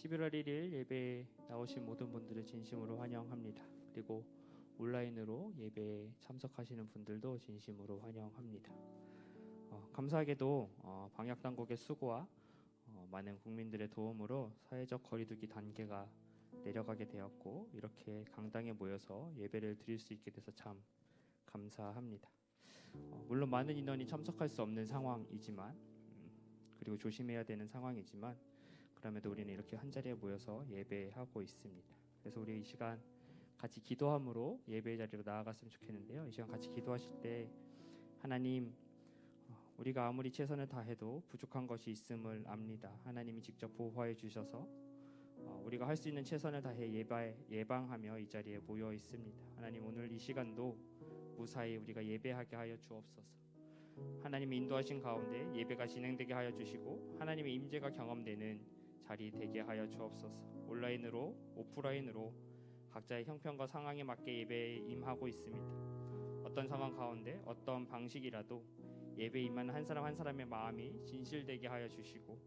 11월 1일 예배에 나오신 모든 분들을 진심으로 환영합니다. 그리고 온라인으로 예배에 참석하시는 분들도 진심으로 환영합니다. 감사하게도 방역당국의 수고와 많은 국민들의 도움으로 사회적 거리두기 단계가 내려가게 되었고 이렇게 강당에 모여서 예배를 드릴 수 있게 돼서 참 감사합니다. 물론 많은 인원이 참석할 수 없는 상황이지만 그리고 조심해야 되는 상황이지만 그럼에도 우리는 이렇게 한자리에 모여서 예배하고 있습니다. 그래서 우리 이 시간 같이 기도함으로 예배의 자리로 나아갔으면 좋겠는데요. 이 시간 같이 기도하실 때 하나님, 우리가 아무리 최선을 다해도 부족한 것이 있음을 압니다. 하나님이 직접 보호해 주셔서 우리가 할 수 있는 최선을 다해 예방하며 이 자리에 모여 있습니다. 하나님, 오늘 이 시간도 무사히 우리가 예배하게 하여 주옵소서. 하나님의 인도하신 가운데 예배가 진행되게 하여 주시고 하나님의 임재가 경험되는 자리 되게 하여 주옵소서. 온라인으로 오프라인으로 각자의 형편과 상황에 맞게 예배에 임하고 있습니다. 어떤 상황 가운데 어떤 방식이라도 예배에 임하는 한 사람 한 사람의 마음이 진실되게 하여 주시고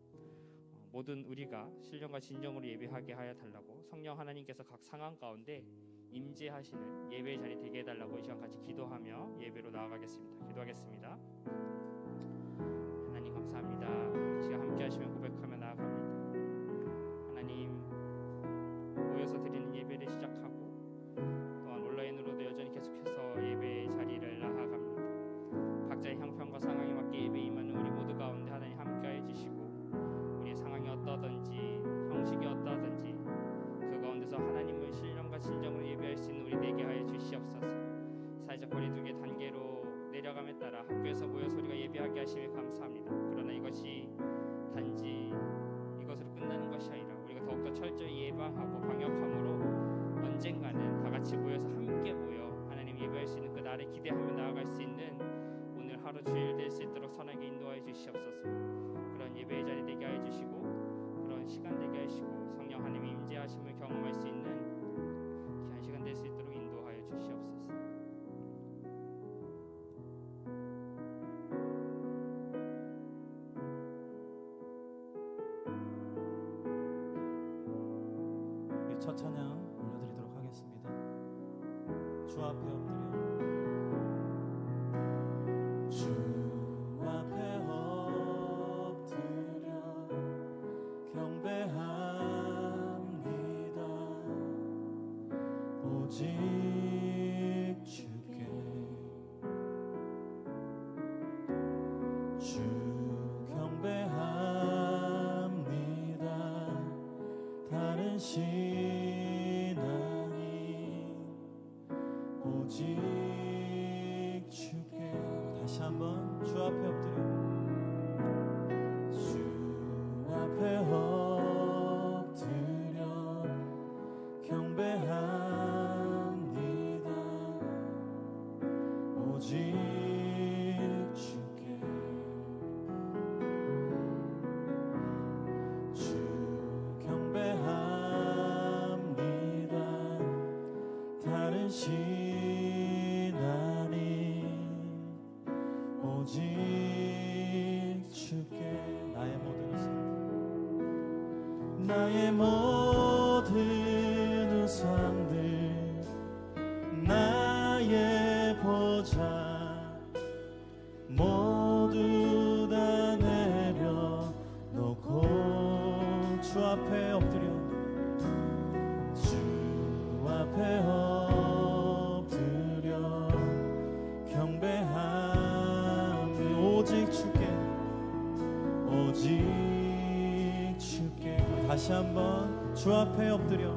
모든 우리가 신령과 진정으로 예배하게 하여 달라고 성령 하나님께서 각 상황 가운데 임재하시는 예배의 자리 되게 해달라고 이 시간 같이 기도하며 예배로 나아가겠습니다. 기도하겠습니다. 하나님 감사합니다. 이 시간 함께 하시면 고백하며 나아갑니다. 하나님, 모여서 드리는 예배를 시작하고 또한 온라인으로도 여전히 계속해서 예배의 자리를 나아갑니다. 각자의 형편과 상황에 맞게 예배에 임하는 우리 모두 가운데 하나님 함께해 주시고 우리의 상황이 어떠하든지 형식이 어떠하든지 그 가운데서 하나님을 신령과 진정으로 예배할 수 있는 우리 되게 하여 주시옵소서. 사회적 거리두기 단계로 내려감에 따라 학교에서 모여서 우리가 예배하게 하시며 감사합니다. 그러나 이것이 단지 이것으로 끝나는 것이 아니라 우리가 더욱더 철저히 예방하고 방역함으로 언젠가는 다 같이 모여서 함께 모여 하나님 예배할 수 있는 그 날을 기대하며 나아갈 수 있는 오늘 하루 주일 될 수 있도록 선하게 인도하여 주시옵소서. 그런 예배의 자리 되게 하여 주시고 그런 시간 되게 하시고 성령 하나님의 임재하심을 경험할 수 있는 귀한 시간 될 수 있도록 인도하여 주시옵소서. 첫 찬양 올려드리도록 하겠습니다. 주 앞에 엎드려 주 앞에 엎드려 경배합니다. 오직 주께 주 경배합니다. 다른 신 오직 주께. 다시 한번 주 앞에 엎드려 주 앞에 엎드려 경배합니다. 오직 주께 주 경배합니다. 다른 신 오직 주께. 나의 모든 우상들 나의 모든 우상들 나의 보좌 모두 다 내려놓고 주 앞에 엎드려 주 앞에 엎드려 경배하며 오직 주께 오직 주께. 다시 한번 주 앞에 엎드려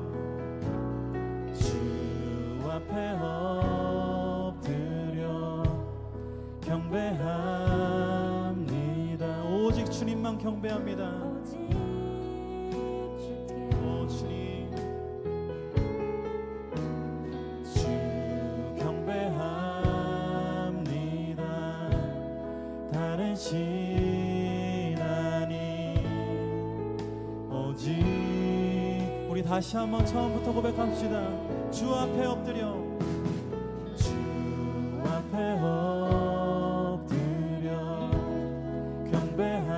주 앞에 엎드려 경배합니다. 오직 주님만 경배합니다. 오 주님 주 경배합니다. 다른 신 아닌 오직. 우리 다시 한번 처음부터 고백합시다. 주 앞에 엎드려 주 앞에 엎드려 경배합니다.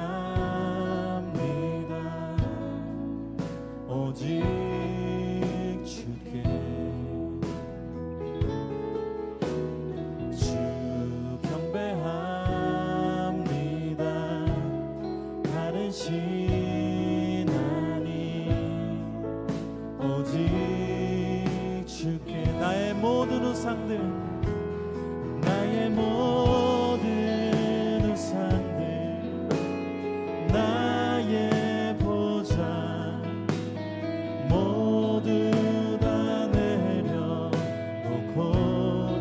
모든 우상들, 나의 모든 우상들, 나의 보좌 모두 다 내려놓고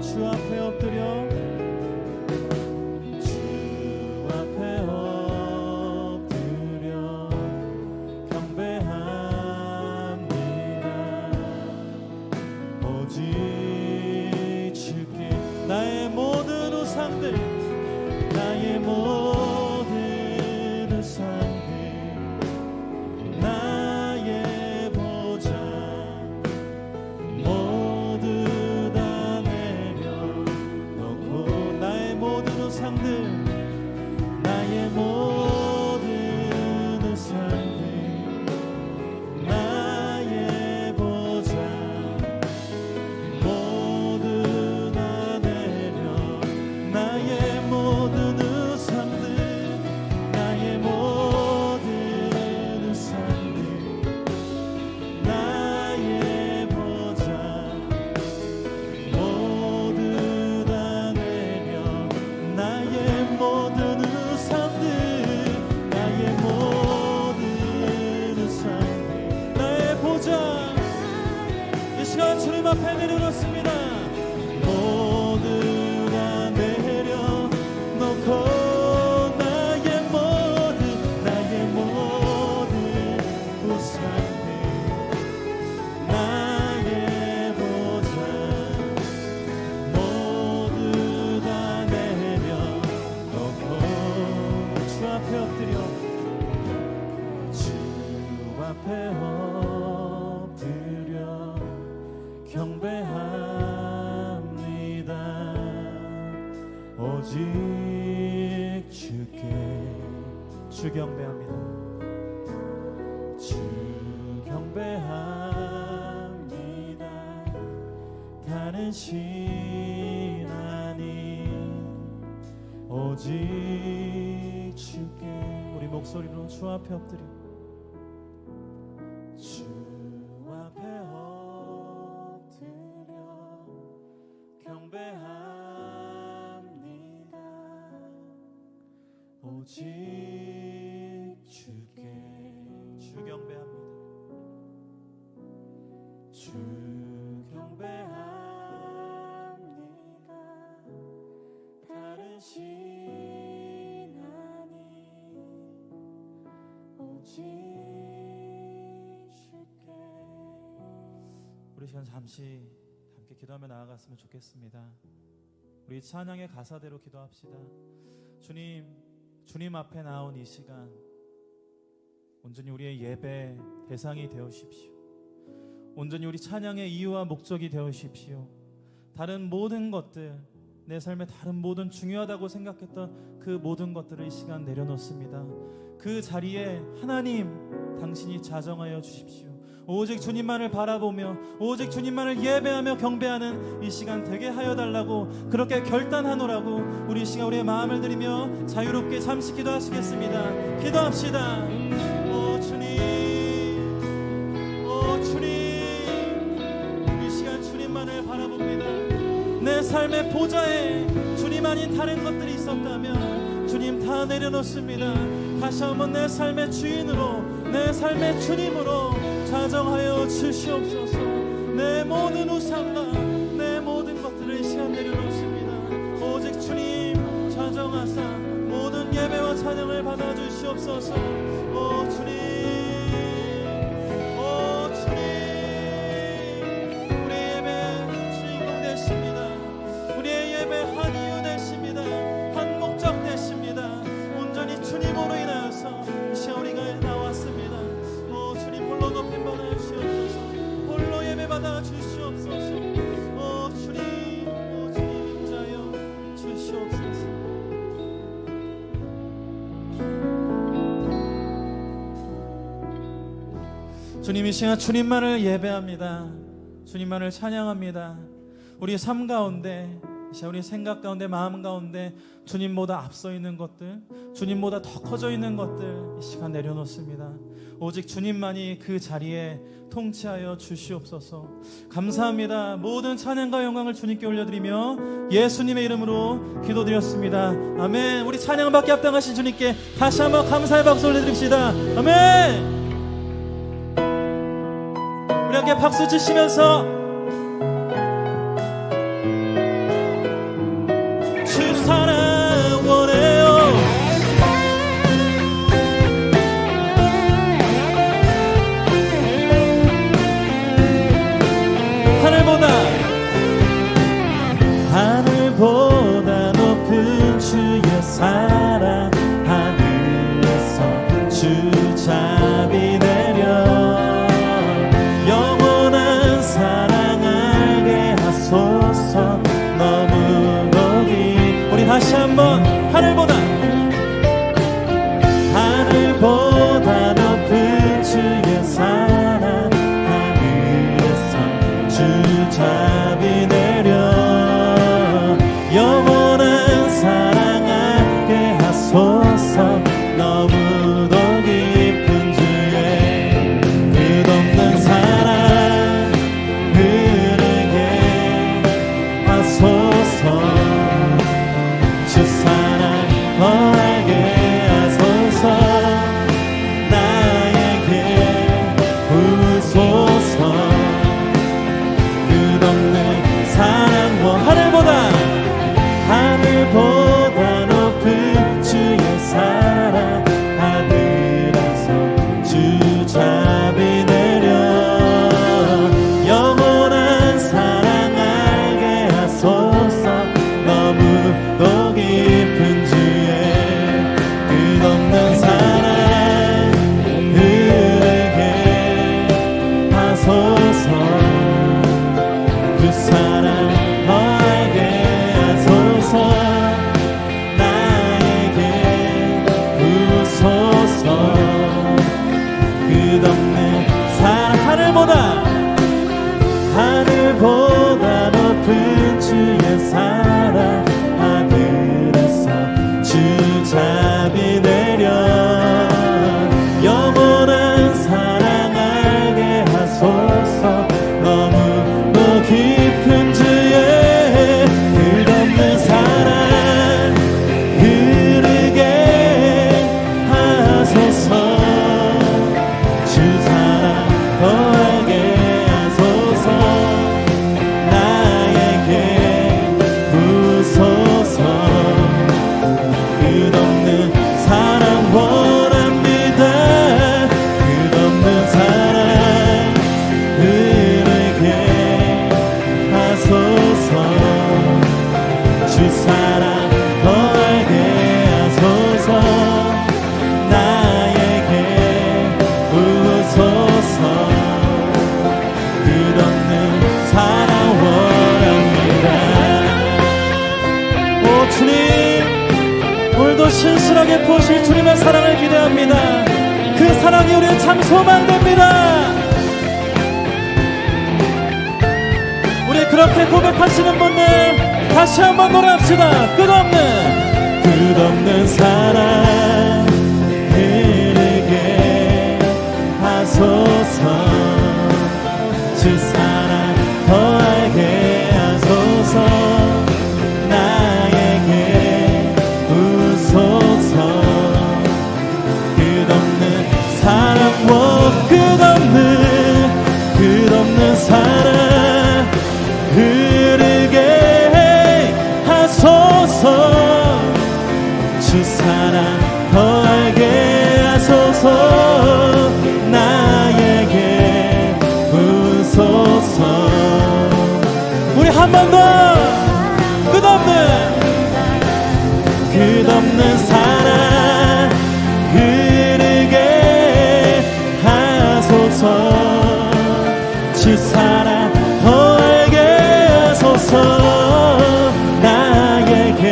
주 앞에 엎드려 나의 모든 우상들, 나의 모든 우상들, 나의 보좌 모두 다 내려놓고 나의 모든 우상들, 나의 모든 우상들, 나의 보좌 모두 다 나의 모든 우상들, 나의 모든 우상들, 나의 보좌 모두 다 내려 나의 모든 우상들, 나의 모든 우상들, 나의 보좌 이 시간 주님 앞에 내려놓습니다. 나의 모든 우상들, 나의 보좌 모두 다 내려놓고 주 앞에 엎드려 주 앞에 엎드려 경배합니다. 오직 주께 주 경배합니다. 주 경배합니다. 다른 신 아닌 오직 주께 우리 목소리로 주 앞에 엎드려 주 앞에 엎드려 경배합니다. 오직 주께 주 경배합니다. 주 경배합니다. 다른 신 아닌 오직 주께. 우리 시간 잠시 함께 기도하며 나아갔으면 좋겠습니다. 우리 찬양의 가사대로 기도합시다. 주님 앞에 나온 이 시간 온전히 우리의 예배 대상이 되어주십시오. 온전히 우리 찬양의 이유와 목적이 되어주십시오. 다른 모든 것들, 내 삶의 다른 모든 중요하다고 생각했던 그 모든 것들을 이 시간 내려놓습니다. 그 자리에 하나님 당신이 자정하여 주십시오. 오직 주님만을 바라보며 오직 주님만을 예배하며 경배하는 이 시간 되게 하여 달라고 그렇게 결단하노라고 우리 시간 우리의 마음을 드리며 자유롭게 잠시 기도하시겠습니다. 기도합시다. 오 주님, 오 주님, 이 시간 주님만을 바라봅니다. 내 삶의 보좌에 주님 아닌 다른 것들이 있었다면 주님 다 내려놓습니다. 다시 한번 내 삶의 주인으로 내 삶의 주님으로 자정하여 주시옵소서. 내 모든 우상과 내 모든 것들을 이 시간 내려놓습니다. 오직 주님 자정하사 모든 예배와 찬양을 받아주시옵소서. 오 주님, 오 주님, 우리의 예배 주인공 되십니다. 우리의 예배 한 이유 되십니다. 한 목적 되십니다. 온전히 주님으로 인하여서 이 시간 우리가 나왔습니다. 오 주님 홀로 높임 받아 주시옵소서. 홀로 예배 받아 주시옵소서. 오 주님 임자여 주시옵소서. 주님 이 시간 주님만을 예배합니다. 주님만을 찬양합니다. 우리 삶 가운데 우리 생각 가운데 마음 가운데 주님보다 앞서 있는 것들, 주님보다 더 커져 있는 것들 이 시간 내려놓습니다. 오직 주님만이 그 자리에 통치하여 주시옵소서. 감사합니다. 모든 찬양과 영광을 주님께 올려드리며 예수님의 이름으로 기도드렸습니다. 아멘. 우리 찬양받게 합당하신 주님께 다시 한번 감사의 박수 올려드립시다. 아멘. 우리 함께 박수 치시면서 주 사랑 원해요. 하늘보다 높은 주의 사랑, 하늘에서 주 자비 내려 영원한 사랑 알게 하소서. 너무도 깊. 우리 다시 한번 하늘보다 높은 주의 사랑, 하늘에서 주 자비 내려 영원한 사랑 알게 하소서. 너무도 깊은 주의 끝없는 사랑 흐르게 하소서. 주 사랑 더 알게 하소서. 나에게 부소서. 끝없는 사랑 원 하늘보다 높은 주의 사랑, 하늘에서 주 자비 내려 영원한 사랑 알게 하소서. 너무도 깊은 주의 끝없는 사랑 흐르게 하소서. 그 사랑 더 알게 나에게 부소서. 끝없는 사랑 하늘보다 높은 주의 사랑, 하늘에서 주 자비 내려 영원한 사랑 알게 하소서. 너무도 깊은 주의 끝없는 사랑 흐르게 하소서. 주 사랑 더 알게 하소서. 나에게 부소서. 끝없는 사랑 원합니다. 끝없는 사랑 흐르게 하소서. 주 사랑 더 알게 하소서. 나에게 부소서. 끝없는 사랑 원합니다. 오 주님, 오늘도 신실하게 보실 주님의 사랑을 기대합니다. 그 사랑이 우리의 참 소망됩니다. 우리 그렇게 고백하시는 분들 다시 한번 노래합시다. 끝없는 사랑 흐르게 하소서. 주 사랑 더 알게 하소서. 나에게 부소서. 끝없는 사랑 끝없는 사랑 흐르게 하소서. 주 사랑 더 알게 하소서. 나에게 부소서. 우리 한 번 더 끝없는 사랑 흐르게 하소서. 주 사랑 더 알게 하소서. 나에게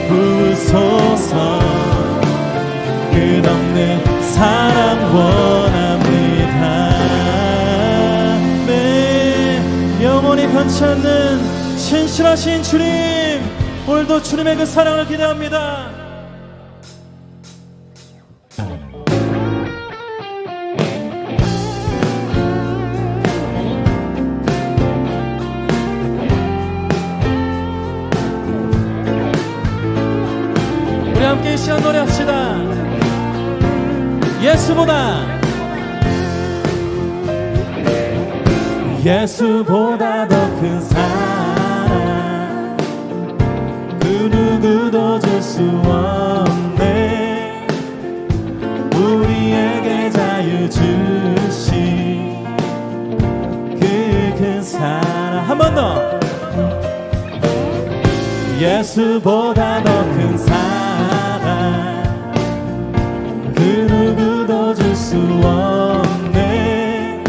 부소서. 끝없는 사랑 원합니다. 네, 영원히 변치 않는 신실하신 주님, 오늘도 주님의 그 사랑을 기대합니다. 함께 이 시간 노래합시다. 예수보다 더 큰 사랑 그 누구도 줄 수 없네. 우리에게 자유 주신 그 큰 사랑. 한 번 더. 예수보다 더 큰 사랑 그 누구도 줄 수 없네.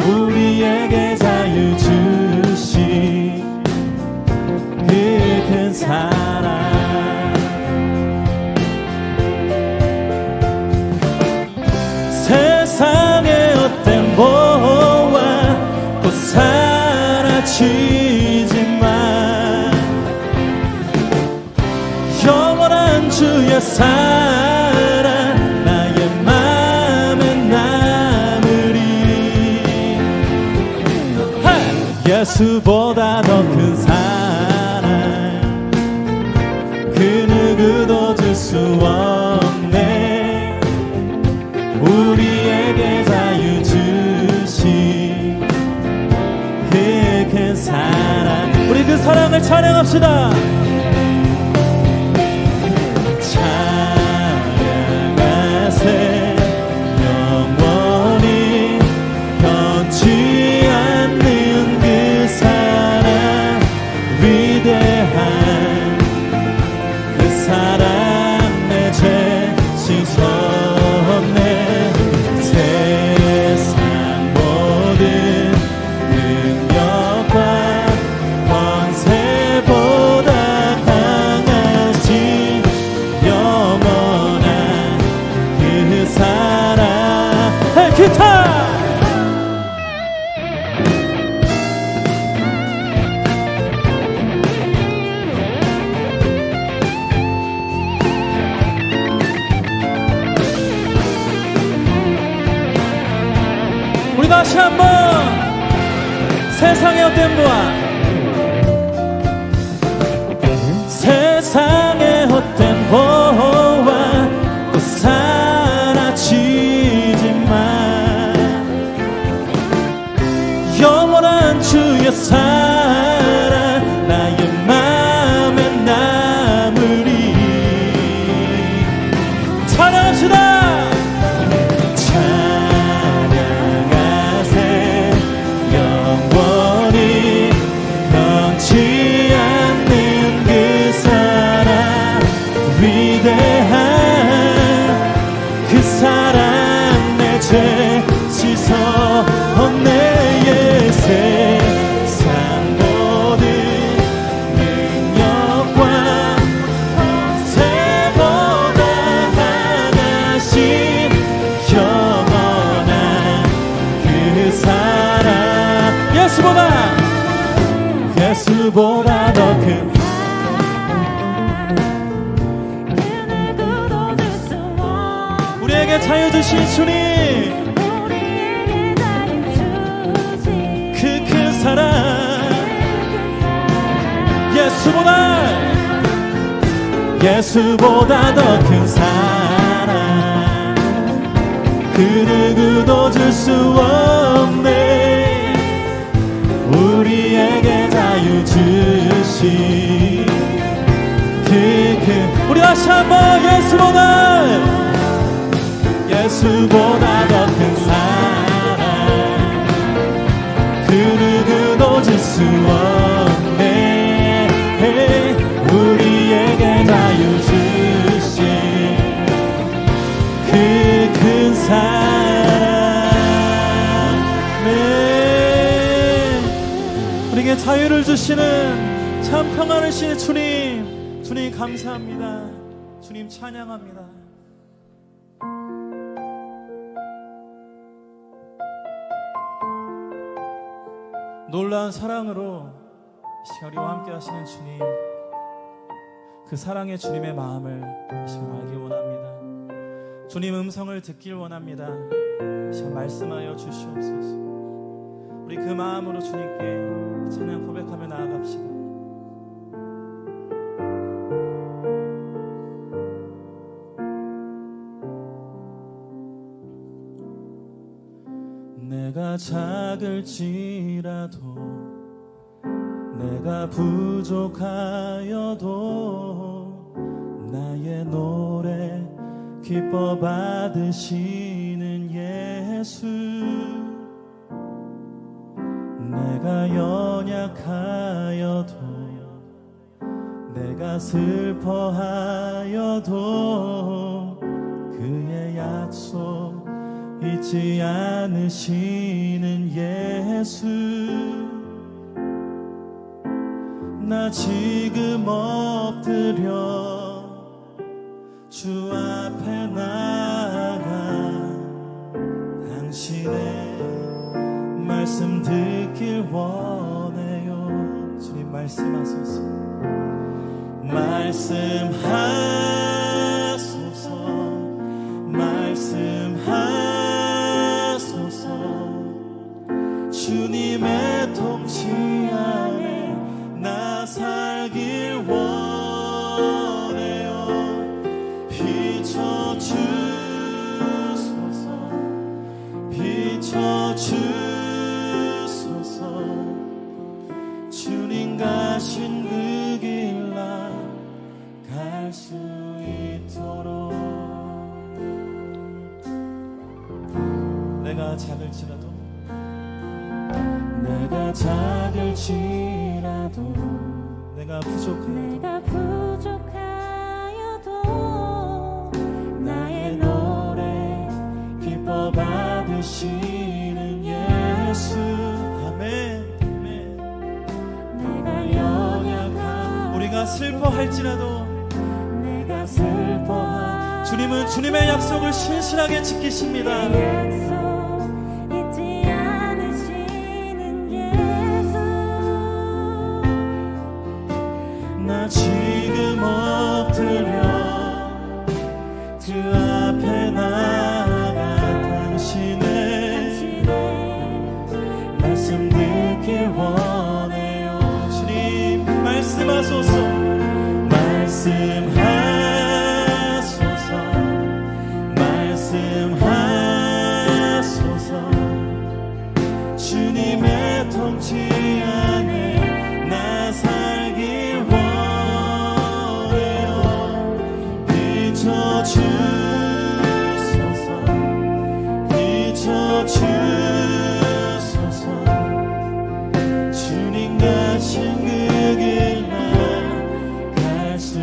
우리에게 자유 주신 그 큰 사랑. 세상의 헛된 보화 곧 사라지지만 영원한 주의 사랑 나의 맘에 남으리. 예수보다 더 큰 사랑 그 누구도 줄 수 없네. 우리에게 자유 주신 그 큰 사랑. 우리 그 사랑을 찬양합시다. 찬양하세 영원히 변치 않는 그 사랑. 위대한 그 사랑 내 죄 씻었네. 세상 모든 능력과 권세보다 강하신 영원한 그 사랑. 헤이 기타! 우리 다시 한번 세상의 헛된 보화. 세상의 헛된 보화 또 사라지지만 영원한 주의 사랑 나의 맘에 남으리. 찬양합시다. 찬양하세 영원히 변치 않는 그 사랑. 위대한 그 사랑 내 죄 씻었네. 세상 모든 능력과 권세보다 강하신 영원한 그 사랑. 예수보다 더 큰 우리에게 자유 주신 주님 그 큰 사랑. 예수보다 더 큰 사랑 그 누구도 줄 수 없네. 우리에게 자유 주신 그 큰. 우리 다시 한번 예수보다 더 큰 사랑 그 누구도 줄 수 없네. 우리에게 자유 주신 그 큰 사랑. 네. 우리에게 자유를 주시는 참 평안을 주시는 주님 감사합니다. 주님 찬양합니다. 놀라운 사랑으로 시간 우리와 함께 하시는 주님, 그 사랑의 주님의 마음을 시간 알기 원합니다. 주님 음성을 듣길 원합니다. 시간 말씀하여 주시옵소서. 우리 그 마음으로 주님께 찬양 고백하며 나아갑시다. 내가 작을지라도 내가 부족하여도 나의 노래 기뻐 받으시는 예수, 내가 연약하여도 내가 슬퍼하여도 그의 약속 잊지 않으시는 예수, 나 지금 엎드려 주 앞에 나가 당신의 말씀 듣길 원해요. 주님 말씀하소서. 말씀하소서. 말씀하소서. 주님의 통치 안에 나 살길 원해요. 비춰주소서. 비춰주소서. 주님 가신 그 길 나 갈 수 있도록. 내가 작을지라도 내가 부족하여도 나의 노래 기뻐 받으시는 예수. 아멘. 내가 연약한 우리가 슬퍼할지라도 주님은 주님의 약속을 신실하게 지키십니다. 나 지금 엎드려 주 앞에 나가 당신의 말씀 듣길 원해요. 주님 말씀하소서. 말씀하소서. 주님의 통치 안에 나 살길 원해요. 비춰주소서. 주님 가신 그 길 나 갈 수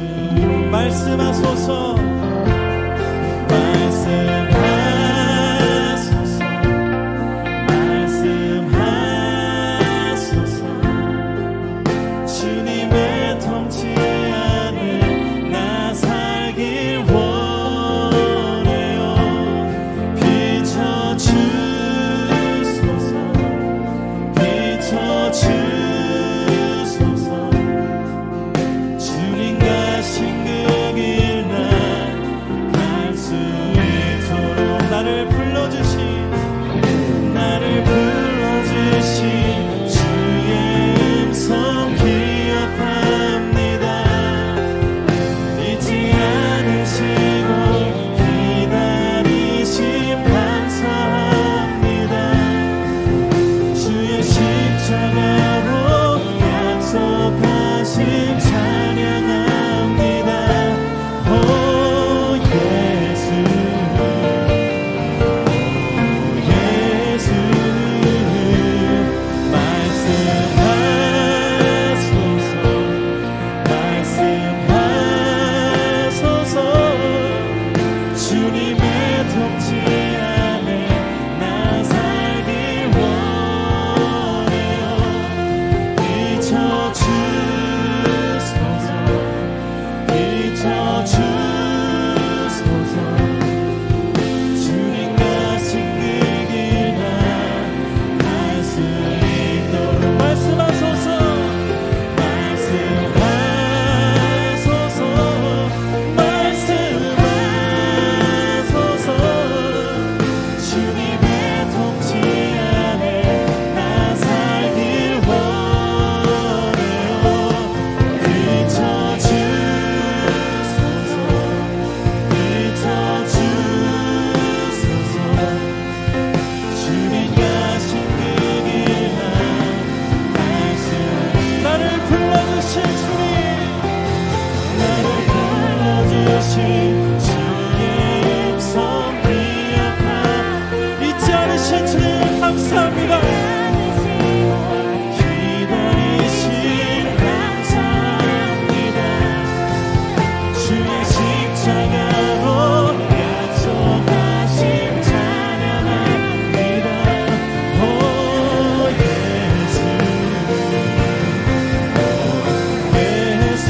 불러주신 주님, 나를 불러주신 주의 음성 기억하 잊지 않으신 주님 감사합니다. 기다리신 감사합니다. 주의 십자가로 약속하신 찬양합니다. 오 예수, 예수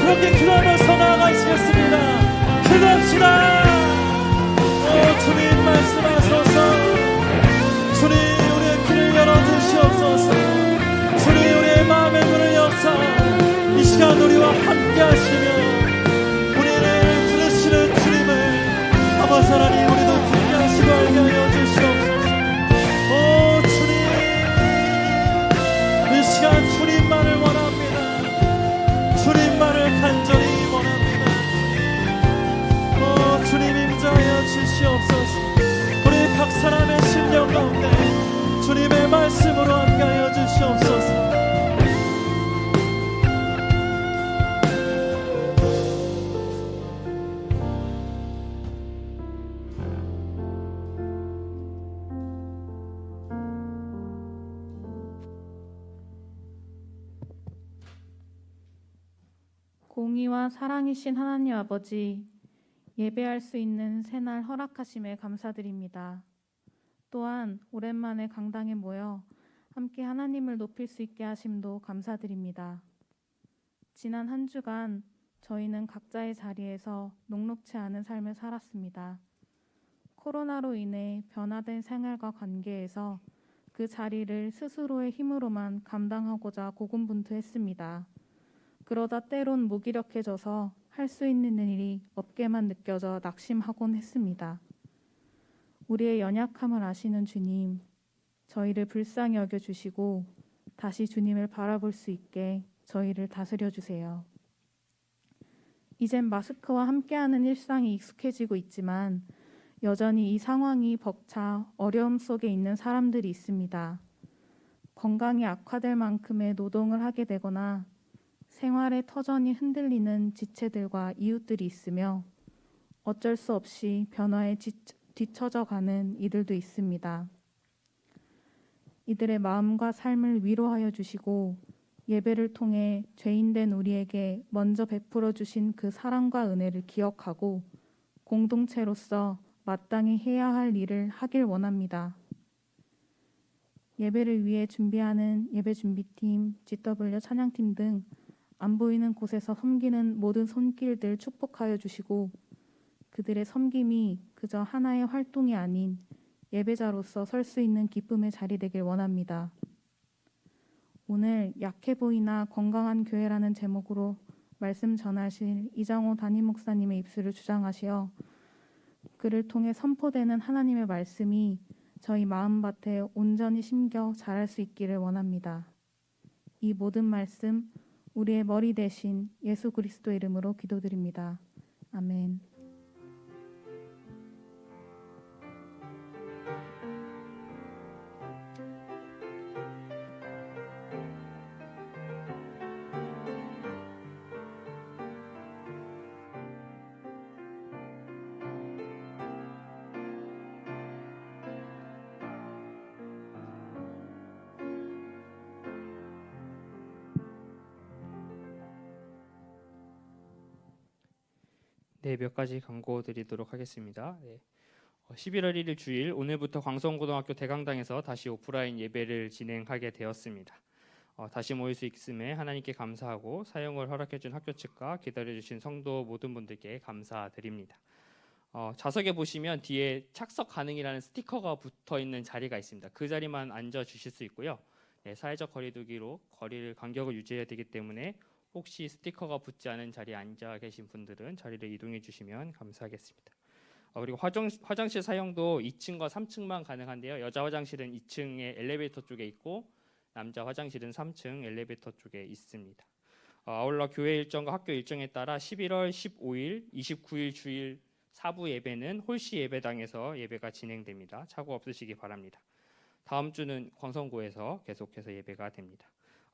그렇게 기도하면서 나아가시겠습니다. 기도합시다. 오 주님 말씀하소서. 주님 우리의 귀를 열어주시옵소서. 주님 우리의 마음의 문을 여사 이 시간 우리와 함께 하시며 우리를 들으시는 주님을 아버지 하나님 우리도 듣게 하시고 알게 하여 주시옵소서. 오 주님 이 시간 주님만을 원합니다. 주님만을 간절히 원합니다. 오 주님 임자하여 주시옵소서. 우리 각 사람의 심령 가운데 주님의 말씀으로 함께하여 주시옵소서. 공의와 사랑이신 하나님 아버지, 예배할 수 있는 새날 허락하심에 감사드립니다. 또한 오랜만에 강당에 모여 함께 하나님을 높일 수 있게 하심도 감사드립니다. 지난 한 주간 저희는 각자의 자리에서 녹록치 않은 삶을 살았습니다. 코로나로 인해 변화된 생활과 관계에서 그 자리를 스스로의 힘으로만 감당하고자 고군분투했습니다. 그러다 때론 무기력해져서 할 수 있는 일이 없게만 느껴져 낙심하곤 했습니다. 우리의 연약함을 아시는 주님, 저희를 불쌍히 여겨주시고 다시 주님을 바라볼 수 있게 저희를 다스려 주세요. 이젠 마스크와 함께하는 일상이 익숙해지고 있지만 여전히 이 상황이 벅차 어려움 속에 있는 사람들이 있습니다. 건강이 악화될 만큼의 노동을 하게 되거나 생활의 터전이 흔들리는 지체들과 이웃들이 있으며 어쩔 수 없이 변화에 뒤처져 가는 이들도 있습니다. 이들의 마음과 삶을 위로하여 주시고 예배를 통해 죄인된 우리에게 먼저 베풀어 주신 그 사랑과 은혜를 기억하고 공동체로서 마땅히 해야 할 일을 하길 원합니다. 예배를 위해 준비하는 예배준비팀, GW 찬양팀 등 안 보이는 곳에서 섬기는 모든 손길들 축복하여 주시고 그들의 섬김이 그저 하나의 활동이 아닌 예배자로서 설 수 있는 기쁨의 자리 되길 원합니다. 오늘 약해 보이나 건강한 교회라는 제목으로 말씀 전하실 이장호 담임 목사님의 입술을 주장하시어 그를 통해 선포되는 하나님의 말씀이 저희 마음밭에 온전히 심겨 자랄 수 있기를 원합니다. 이 모든 말씀 우리의 머리 대신 예수 그리스도 이름으로 기도드립니다. 아멘. 네, 몇 가지 광고 드리도록 하겠습니다. 11월 1일 주일 오늘부터 광성고등학교 대강당에서 다시 오프라인 예배를 진행하게 되었습니다. 다시 모일 수 있음에 하나님께 감사하고 사용을 허락해준 학교 측과 기다려주신 성도 모든 분들께 감사드립니다. 좌석에 보시면 뒤에 착석 가능이라는 스티커가 붙어 있는 자리가 있습니다. 그 자리만 앉아 주실 수 있고요. 네, 사회적 거리두기로 간격을 유지해야 되기 때문에 혹시 스티커가 붙지 않은 자리에 앉아 계신 분들은 자리를 이동해 주시면 감사하겠습니다. 그리고 화장실 사용도 2층과 3층만 가능한데요. 여자 화장실은 2층에 엘리베이터 쪽에 있고 남자 화장실은 3층 엘리베이터 쪽에 있습니다. 아울러 교회 일정과 학교 일정에 따라 11월 15일, 29일 주일 사부 예배는 홀씨 예배당에서 예배가 진행됩니다. 착오 없으시기 바랍니다. 다음 주는 광성고에서 계속해서 예배가 됩니다.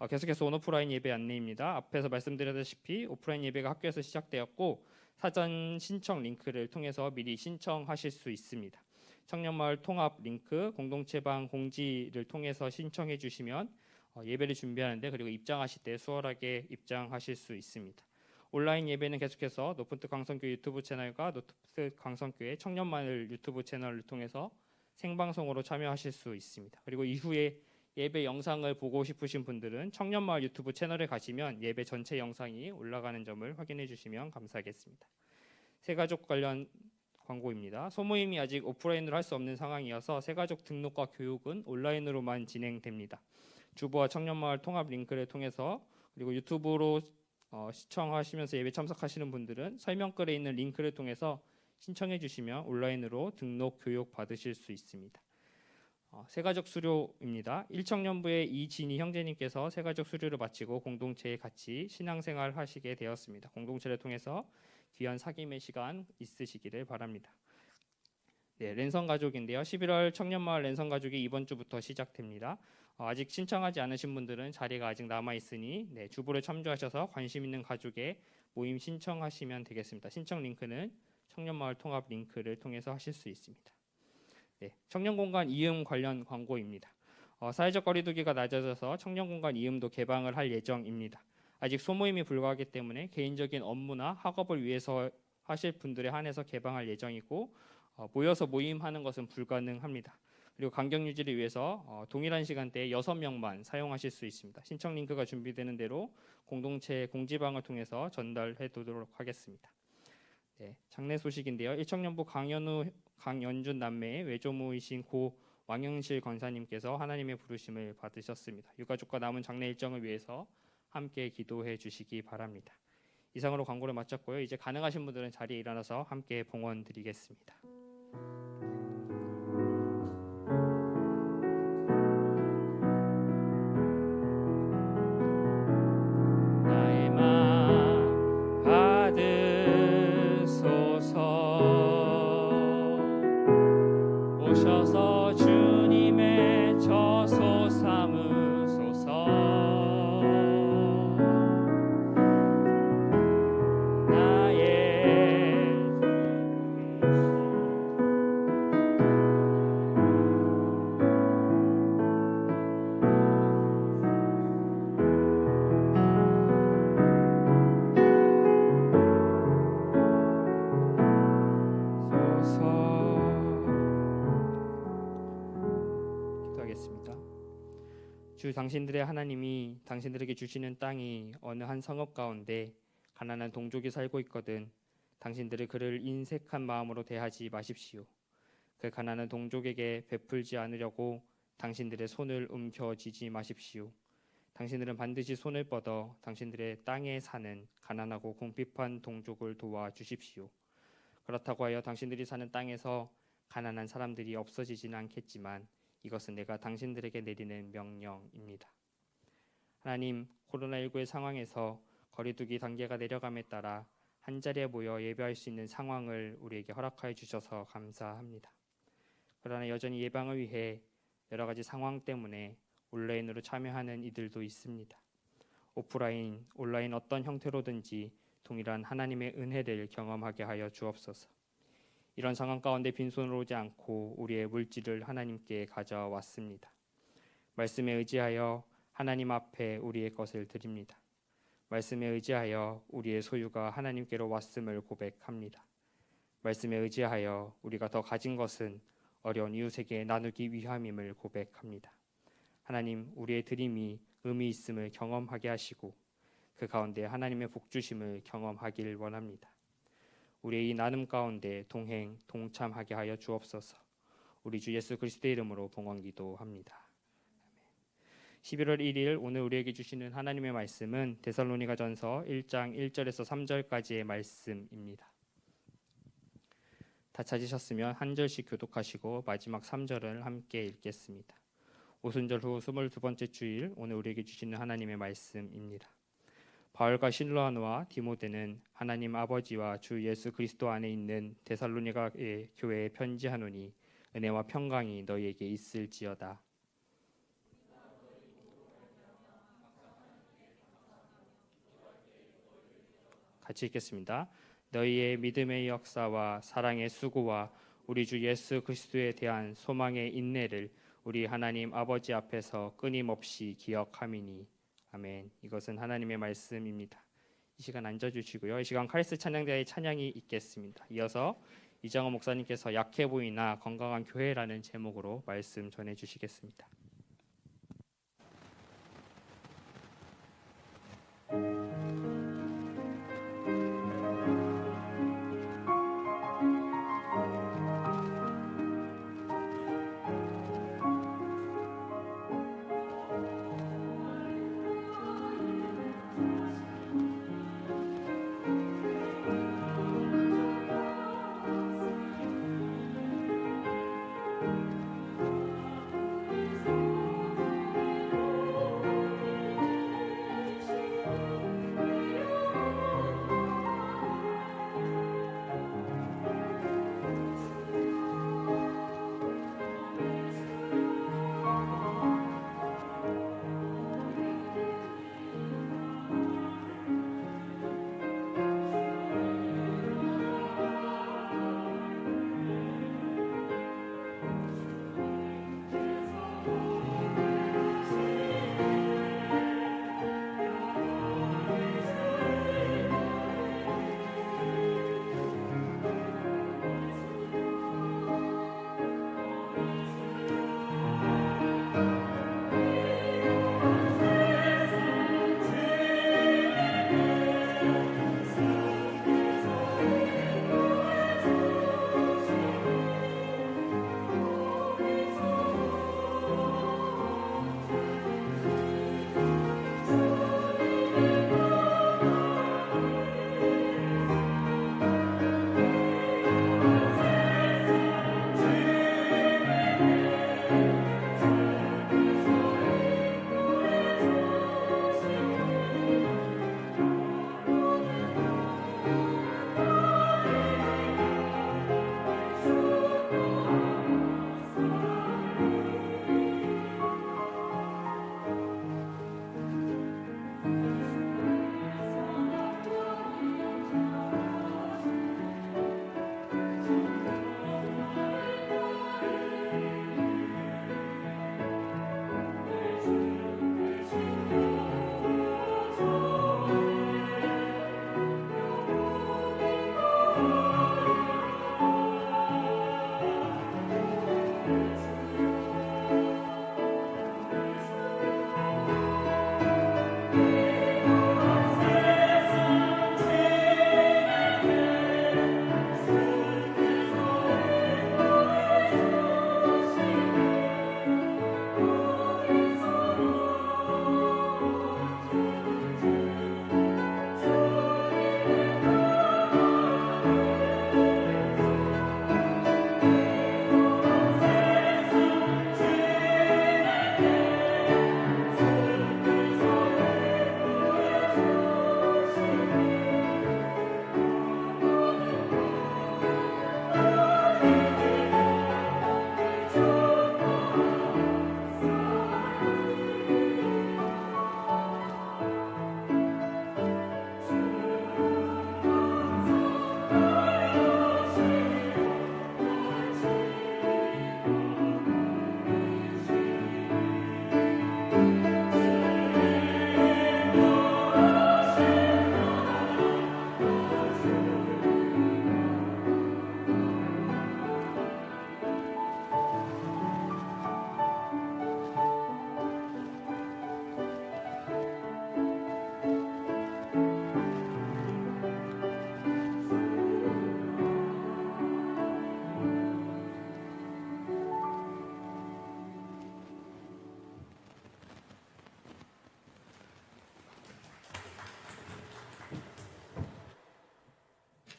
계속해서 온오프라인 예배 안내입니다. 앞에서 말씀드렸다시피 오프라인 예배가 학교에서 시작되었고 사전 신청 링크를 통해서 미리 신청하실 수 있습니다. 청년마을 통합 링크, 공동체방 공지를 통해서 신청해 주시면 예배를 준비하는데 그리고 입장하실 때 수월하게 입장하실 수 있습니다. 온라인 예배는 계속해서 높은뜻 강성교회 유튜브 채널과 높은뜻 강성교회 청년마을 유튜브 채널을 통해서 생방송으로 참여하실 수 있습니다. 그리고 이후에 예배 영상을 보고 싶으신 분들은 청년마을 유튜브 채널에 가시면 예배 전체 영상이 올라가는 점을 확인해 주시면 감사하겠습니다. 새가족 관련 광고입니다. 소모임이 아직 오프라인으로 할 수 없는 상황이어서 새가족 등록과 교육은 온라인으로만 진행됩니다. 주보와 청년마을 통합 링크를 통해서 그리고 유튜브로 시청하시면서 예배 참석하시는 분들은 설명글에 있는 링크를 통해서 신청해 주시면 온라인으로 등록 교육 받으실 수 있습니다. 새가족 수료입니다. 1청년부의 이진희 형제님께서 새가족 수료를 마치고 공동체에 같이 신앙생활 하시게 되었습니다. 공동체를 통해서 귀한 사귐의 시간 있으시기를 바랍니다. 네, 랜선 가족인데요. 11월 청년마을 랜선 가족이 이번 주부터 시작됩니다. 아직 신청하지 않으신 분들은 자리가 아직 남아 있으니 주보를 참조하셔서 관심 있는 가족의 모임 신청하시면 되겠습니다. 신청 링크는 청년마을 통합 링크를 통해서 하실 수 있습니다. 청년공간 이음 관련 광고입니다. 사회적 거리두기가 낮아져서 청년공간 이음도 개방을 할 예정입니다. 아직 소모임이 불가하기 때문에 개인적인 업무나 학업을 위해서 하실 분들에 한해서 개방할 예정이고 모여서 모임하는 것은 불가능합니다. 그리고 간격 유지를 위해서 동일한 시간대에 6명만 사용하실 수 있습니다. 신청 링크가 준비되는 대로 공동체 공지방을 통해서 전달해 두도록 하겠습니다. 장례 소식인데요. 1청년부 강연준 남매의 외조모이신 고 왕영실 권사님께서 하나님의 부르심을 받으셨습니다. 유가족과 남은 장례 일정을 위해서 함께 기도해 주시기 바랍니다. 이상으로 광고를 마쳤고요. 이제 가능하신 분들은 자리에 일어나서 함께 봉헌 드리겠습니다. 나의 맘 받으소서 오셔서 주님의 저소 삼으소서 나의 기도하겠습니다. 주 당신들의 하나님이 당신들에게 주시는 땅이 어느 한 성읍 가운데 가난한 동족이 살고 있거든 당신들이 그를 인색한 마음으로 대하지 마십시오. 그 가난한 동족에게 베풀지 않으려고 당신들의 손을 움켜쥐지 마십시오. 당신들은 반드시 손을 뻗어 당신들의 땅에 사는 가난하고 궁핍한 동족을 도와주십시오. 그렇다고 하여 당신들이 사는 땅에서 가난한 사람들이 없어지지는 않겠지만 이것은 내가 당신들에게 내리는 명령입니다. 하나님, 코로나19의 상황에서 거리두기 단계가 내려감에 따라 한자리에 모여 예배할 수 있는 상황을 우리에게 허락하여 주셔서 감사합니다. 그러나 여전히 예방을 위해 여러 가지 상황 때문에 온라인으로 참여하는 이들도 있습니다. 오프라인, 온라인 어떤 형태로든지 동일한 하나님의 은혜를 경험하게 하여 주옵소서. 이런 상황 가운데 빈손으로 오지 않고 우리의 물질을 하나님께 가져왔습니다. 말씀에 의지하여 하나님 앞에 우리의 것을 드립니다. 말씀에 의지하여 우리의 소유가 하나님께로 왔음을 고백합니다. 말씀에 의지하여 우리가 더 가진 것은 어려운 이웃에게 나누기 위함임을 고백합니다. 하나님, 우리의 드림이 의미 있음을 경험하게 하시고 그 가운데 하나님의 복주심을 경험하길 원합니다. 우리의 이 나눔 가운데 동행, 동참하게 하여 주옵소서. 우리 주 예수 그리스도의 이름으로 봉헌기도합니다. 11월 1일 오늘 우리에게 주시는 하나님의 말씀은 데살로니가전서 1장 1절에서 3절까지의 말씀입니다. 다 찾으셨으면 한 절씩 교독하시고 마지막 3절을 함께 읽겠습니다. 오순절 후 22번째 주일 오늘 우리에게 주시는 하나님의 말씀입니다. 바울과 실로아노와 디모데는 하나님 아버지와 주 예수 그리스도 안에 있는 데살로니가의 교회에 편지하노니 은혜와 평강이 너희에게 있을지어다. 같이 읽겠습니다. 너희의 믿음의 역사와 사랑의 수고와 우리 주 예수 그리스도에 대한 소망의 인내를 우리 하나님 아버지 앞에서 끊임없이 기억함이니. 아멘. 이것은 하나님의 말씀입니다. 이 시간 앉아주시고요. 이 시간 카리스 찬양대의 찬양이 있겠습니다. 이어서 이장호 목사님께서 약해 보이나 건강한 교회라는 제목으로 말씀 전해주시겠습니다.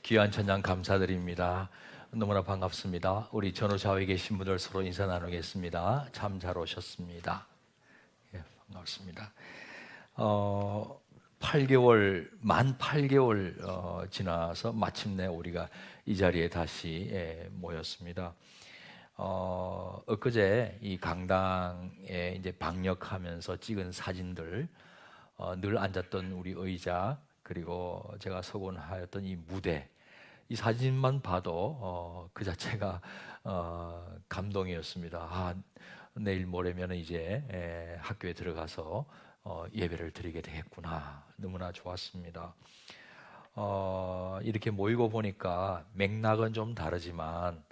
귀한 찬양 감사드립니다. 너무나 반갑습니다. 우리 전후 좌우에 계신 분들 서로 인사 나누겠습니다. 참 잘 오셨습니다. 예, 반갑습니다. 8개월, 만 8개월 지나서 마침내 우리가 이 자리에 다시 모였습니다. 엊그제 이 강당에 이제 방역하면서 찍은 사진들, 늘 앉았던 우리 의자, 그리고 제가 서곤 하였던 이 무대, 이 사진만 봐도 그 자체가 감동이었습니다. 아, 내일 모레면 이제 학교에 들어가서 예배를 드리게 되겠구나. 너무나 좋았습니다. 이렇게 모이고 보니까 맥락은 좀 다르지만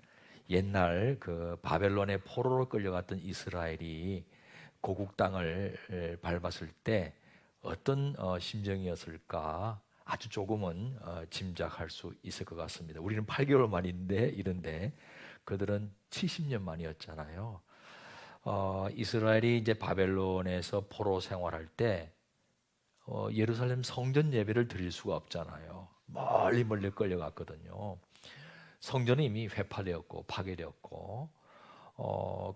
옛날 그 바벨론의 포로로 끌려갔던 이스라엘이 고국 땅을 밟았을 때 어떤 심정이었을까 아주 조금은 짐작할 수 있을 것 같습니다. 우리는 8개월 만인데 이런데 그들은 70년 만이었잖아요. 이스라엘이 이제 바벨론에서 포로 생활할 때 예루살렘 성전 예배를 드릴 수가 없잖아요. 멀리 끌려갔거든요. 성전은 이미 회파되었고 파괴되었고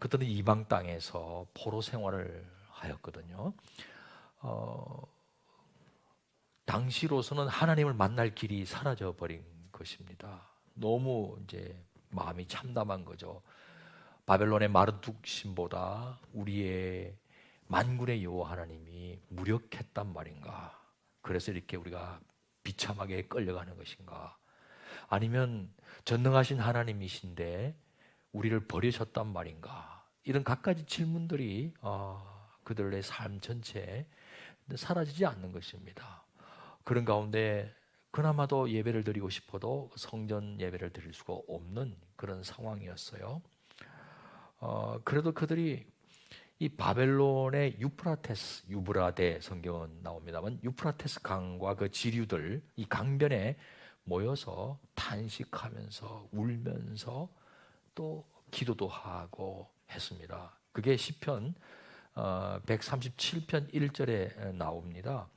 그들은 이방 땅에서 포로 생활을 하였거든요. 당시로서는 하나님을 만날 길이 사라져 버린 것입니다. 너무 이제 마음이 참담한 거죠. 바벨론의 마르둑 신보다 우리의 만군의 여호와 하나님이 무력했단 말인가? 그래서 이렇게 우리가 비참하게 끌려가는 것인가? 아니면 전능하신 하나님이신데 우리를 버리셨단 말인가? 이런 갖가지 질문들이 그들의 삶 전체에 사라지지 않는 것입니다. 그런 가운데 그나마도 예배를 드리고 싶어도 성전 예배를 드릴 수가 없는 그런 상황이었어요. 그래도 그들이 이 바벨론의 유브라데 성경은 나옵니다만 유프라테스 강과 그 지류들 이 강변에 모여서 탄식하면서 울면서 또 기도도 하고 했습니다. 그게 시편 137편 1절에 나옵니다.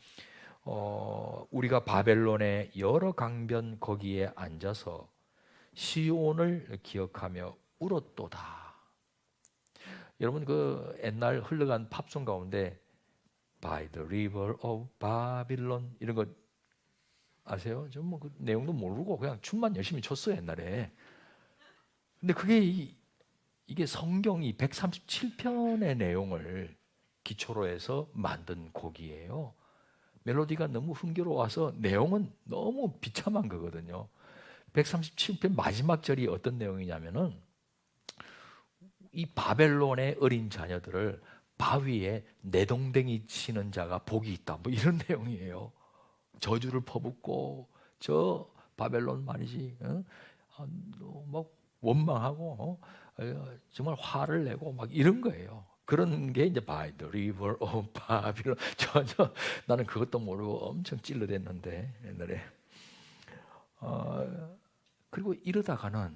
우리가 바벨론의 여러 강변 거기에 앉아서 시온을 기억하며 울었도다. 여러분 그 옛날 흘러간 팝송 가운데 By the River of Babylon 이런 거 아세요? 좀 뭐 그 내용도 모르고 그냥 춤만 열심히 췄어요 옛날에. 근데 그게 이게 성경이 137편의 내용을 기초로 해서 만든 곡이에요. 멜로디가 너무 흥겨로워서 내용은 너무 비참한 거거든요. 137편 마지막 절이 어떤 내용이냐면은 이 바벨론의 어린 자녀들을 바위에 내동댕이 치는 자가 복이 있다. 뭐 이런 내용이에요. 저주를 퍼붓고 저 바벨론 말이지, 막 원망하고 정말 화를 내고 막 이런 거예요. 그런 게 이제 By the River of Babylon. 나는 그것도 모르고 엄청 찔러댔는데 옛날에. 그리고 이러다가는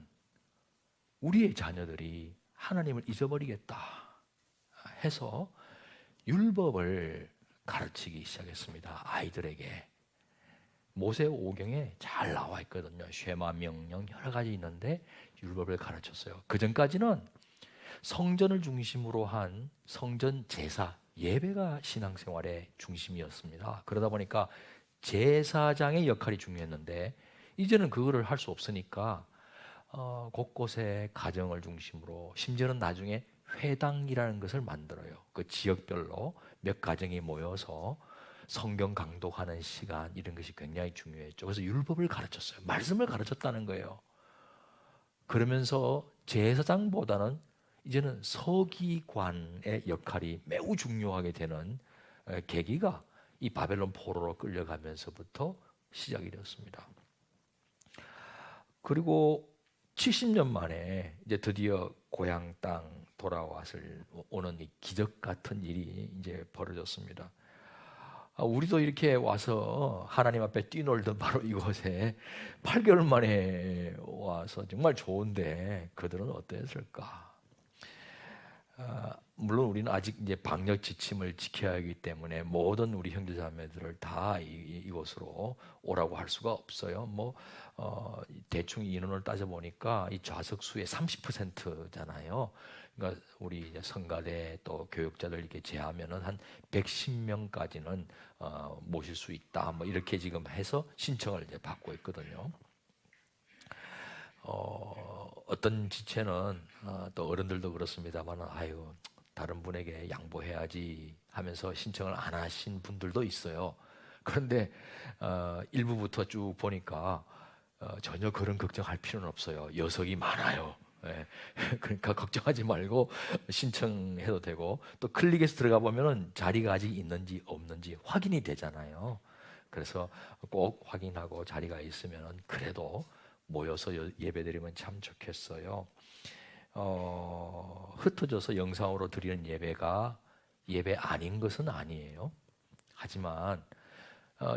우리의 자녀들이 하나님을 잊어버리겠다 해서 율법을 가르치기 시작했습니다. 아이들에게. 모세 오경에 잘 나와 있거든요. 쉐마 명령 여러 가지 있는데 율법을 가르쳤어요. 그 전까지는 성전을 중심으로 한 성전 제사, 예배가 신앙생활의 중심이었습니다. 그러다 보니까 제사장의 역할이 중요했는데 이제는 그거를 할 수 없으니까 곳곳에 가정을 중심으로 심지어는 나중에 회당이라는 것을 만들어요. 그 지역별로 몇 가정이 모여서 성경 강독하는 시간 이런 것이 굉장히 중요했죠. 그래서 율법을 가르쳤어요. 말씀을 가르쳤다는 거예요. 그러면서 제사장보다는 이제는 서기관의 역할이 매우 중요하게 되는 계기가 이 바벨론 포로로 끌려가면서부터 시작이 되었습니다. 그리고 70년 만에 이제 드디어 고향 땅 돌아왔을 오는 이 기적 같은 일이 이제 벌어졌습니다. 우리도 이렇게 와서 하나님 앞에 뛰놀던 바로 이곳에 8개월 만에 와서 정말 좋은데 그들은 어땠을까? 물론 우리는 아직 이제 방역 지침을 지켜야 하기 때문에 모든 우리 형제자매들을 다 이곳으로 오라고 할 수가 없어요. 대충 인원을 따져 보니까 이 좌석 수의 30%잖아요. 그러니까 우리 이제 성가대 또 교육자들 이렇게 제하면은 한 110명까지는 모실 수 있다. 이렇게 지금 해서 신청을 이제 받고 있거든요. 어떤 지체는 또 어른들도 그렇습니다만 아유 다른 분에게 양보해야지 하면서 신청을 안 하신 분들도 있어요. 그런데 일부부터 쭉 보니까 전혀 그런 걱정할 필요는 없어요. 여석이 많아요. 예. 그러니까 걱정하지 말고 신청해도 되고 또 클릭해서 들어가 보면은 자리가 아직 있는지 없는지 확인이 되잖아요. 그래서 꼭 확인하고 자리가 있으면은 그래도 모여서 예배드리면 참 좋겠어요. 흩어져서 영상으로 드리는 예배가 예배 아닌 것은 아니에요. 하지만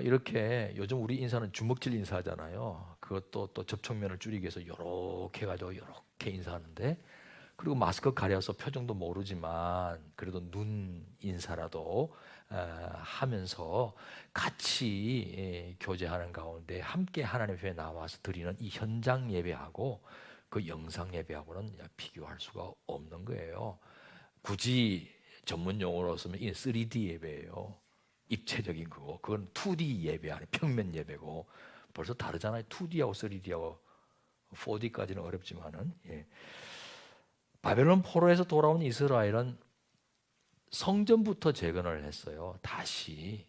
이렇게 요즘 우리 인사는 주먹질 인사하잖아요. 그것도 또 접촉면을 줄이기 위해서 요렇게 해가지고 요렇게 인사하는데 그리고 마스크 가려서 표정도 모르지만 그래도 눈 인사라도 하면서 같이 교제하는 가운데 함께 하나님 앞에 나와서 드리는 이 현장 예배하고 그 영상 예배하고는 비교할 수가 없는 거예요. 굳이 전문 용어로 쓰면 이 3D 예배예요. 입체적인 거고 그건 2D 예배 아니 평면 예배고 벌써 다르잖아요. 2D하고 3D하고 4D까지는 어렵지만은 바벨론 포로에서 돌아온 이스라엘은 성전부터 재건을 했어요. 다시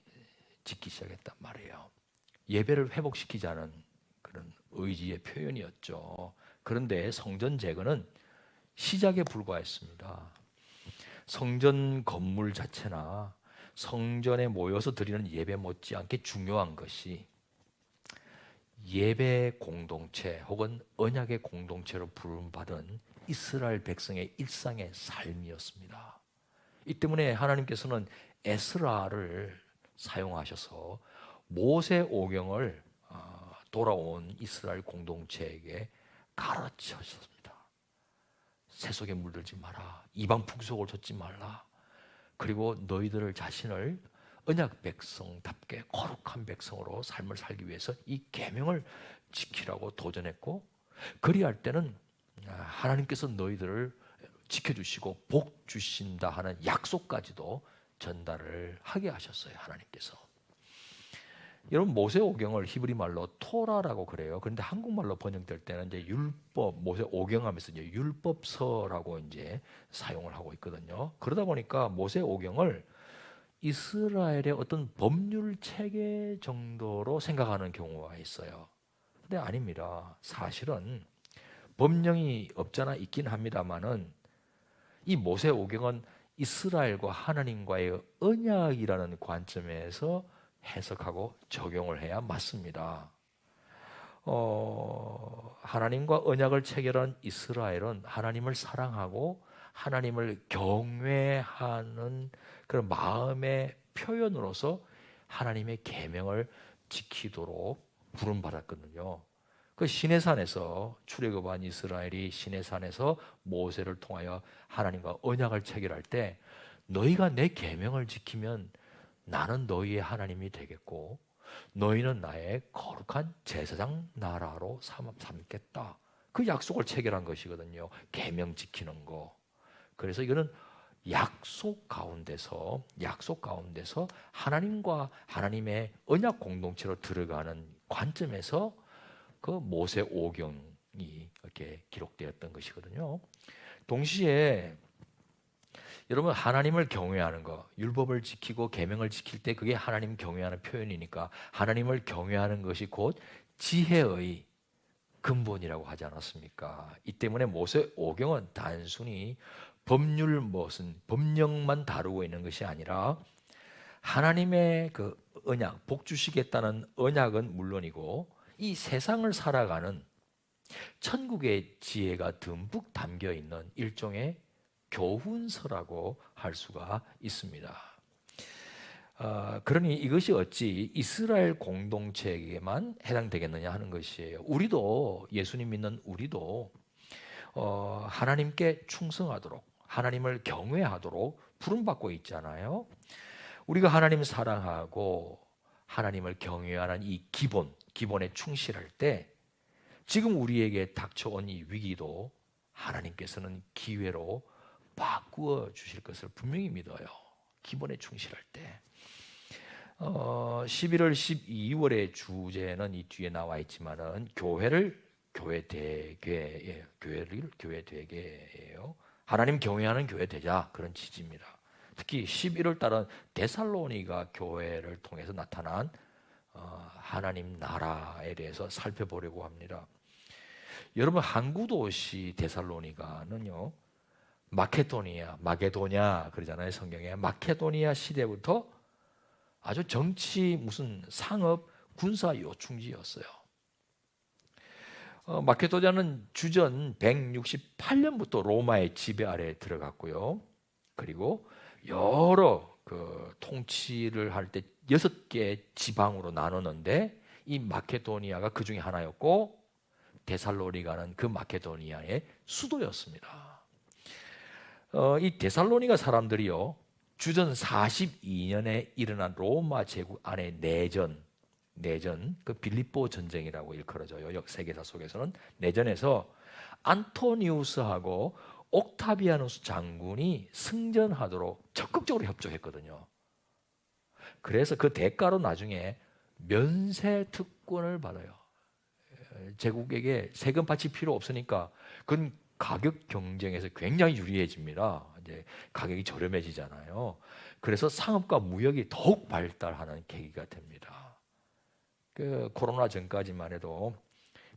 짓기 시작했단 말이에요. 예배를 회복시키자는 그런 의지의 표현이었죠. 그런데 성전 재건은 시작에 불과했습니다. 성전 건물 자체나 성전에 모여서 드리는 예배 못지않게 중요한 것이 예배 공동체 혹은 언약의 공동체로 부름받은 이스라엘 백성의 일상의 삶이었습니다. 이 때문에 하나님께서는 에스라를 사용하셔서 모세 오경을 돌아온 이스라엘 공동체에게 가르치셨습니다. 세속에 물들지 마라. 이방 풍속을 좇지 말라. 그리고 너희들을 자신을 언약 백성답게 거룩한 백성으로 삶을 살기 위해서 이 계명을 지키라고 도전했고 그리할 때는 하나님께서 너희들을 지켜주시고 복 주신다 하는 약속까지도 전달을 하게 하셨어요. 하나님께서. 여러분 모세 오경을 히브리 말로 토라라고 그래요. 그런데 한국말로 번역될 때는 이제 율법 모세 오경하면서 이제 율법서라고 이제 사용을 하고 있거든요. 그러다 보니까 모세 오경을 이스라엘의 어떤 법률 체계 정도로 생각하는 경우가 있어요. 근데 아닙니다. 사실은 법령이 없잖아 있긴 합니다만은 이 모세 오경은 이스라엘과 하나님과의 언약이라는 관점에서 해석하고 적용을 해야 맞습니다. 하나님과 언약을 체결한 이스라엘은 하나님을 사랑하고 하나님을 경외하는 그런 마음의 표현으로서 하나님의 계명을 지키도록 부름받았거든요. 그 시내산에서 출애굽한 이스라엘이 시내산에서 모세를 통하여 하나님과 언약을 체결할 때 너희가 내 계명을 지키면 나는 너희의 하나님이 되겠고 너희는 나의 거룩한 제사장 나라로 삼겠다. 그 약속을 체결한 것이거든요. 계명 지키는 거. 그래서 이거는 약속 가운데서 하나님과 하나님의 언약 공동체로 들어가는 관점에서 그 모세 오경이 이렇게 기록되었던 것이거든요. 동시에 여러분 하나님을 경외하는 거, 율법을 지키고 계명을 지킬 때 그게 하나님 경외하는 표현이니까 하나님을 경외하는 것이 곧 지혜의 근본이라고 하지 않았습니까? 이 때문에 모세 오경은 단순히 법령만 다루고 있는 것이 아니라 하나님의 그 언약, 복 주시겠다는 언약은 물론이고 이 세상을 살아가는 천국의 지혜가 듬뿍 담겨 있는 일종의 교훈서라고 할 수가 있습니다. 그러니 이것이 어찌 이스라엘 공동체에게만 해당되겠느냐 하는 것이에요. 우리도 예수님 믿는 우리도 하나님께 충성하도록 하나님을 경외하도록 부름받고 있잖아요. 우리가 하나님 사랑하고 하나님을 경외하는 이 기본에 충실할 때 지금 우리에게 닥쳐온 이 위기도 하나님께서는 기회로 바꾸어 주실 것을 분명히 믿어요. 기본에 충실할 때. 11월 12월의 주제는 이 뒤에 나와 있지만은 교회를 교회 되게예요. 하나님 경외하는 교회 되자, 그런 취지입니다. 특히 11월 달은 데살로니가 교회를 통해서 나타난 하나님 나라에 대해서 살펴보려고 합니다. 여러분, 항구 도시 데살로니가는요, 마게도냐 그러잖아요, 성경에. 마케도니아 시대부터 아주 정치, 무슨 상업, 군사 요충지였어요. 마케도냐는 주전 168년부터 로마의 지배 아래에 들어갔고요. 그리고 여러 통치를 할 때 6개 지방으로 나누는데 이 마케도니아가 그 중에 하나였고, 데살로니가는 그 마케도니아의 수도였습니다. 이 데살로니가 사람들이요, 주전 42년에 일어난 로마 제국 안의 내전, 그 빌립보 전쟁이라고 일컬어져요. 세계사 속에서는. 내전에서 안토니우스하고 옥타비아누스 장군이 승전하도록 적극적으로 협조했거든요. 그래서 그 대가로 나중에 면세 특권을 받아요. 제국에게 세금 바칠 필요 없으니까 그건 가격 경쟁에서 굉장히 유리해집니다. 이제 가격이 저렴해지잖아요. 그래서 상업과 무역이 더욱 발달하는 계기가 됩니다. 코로나 전까지만 해도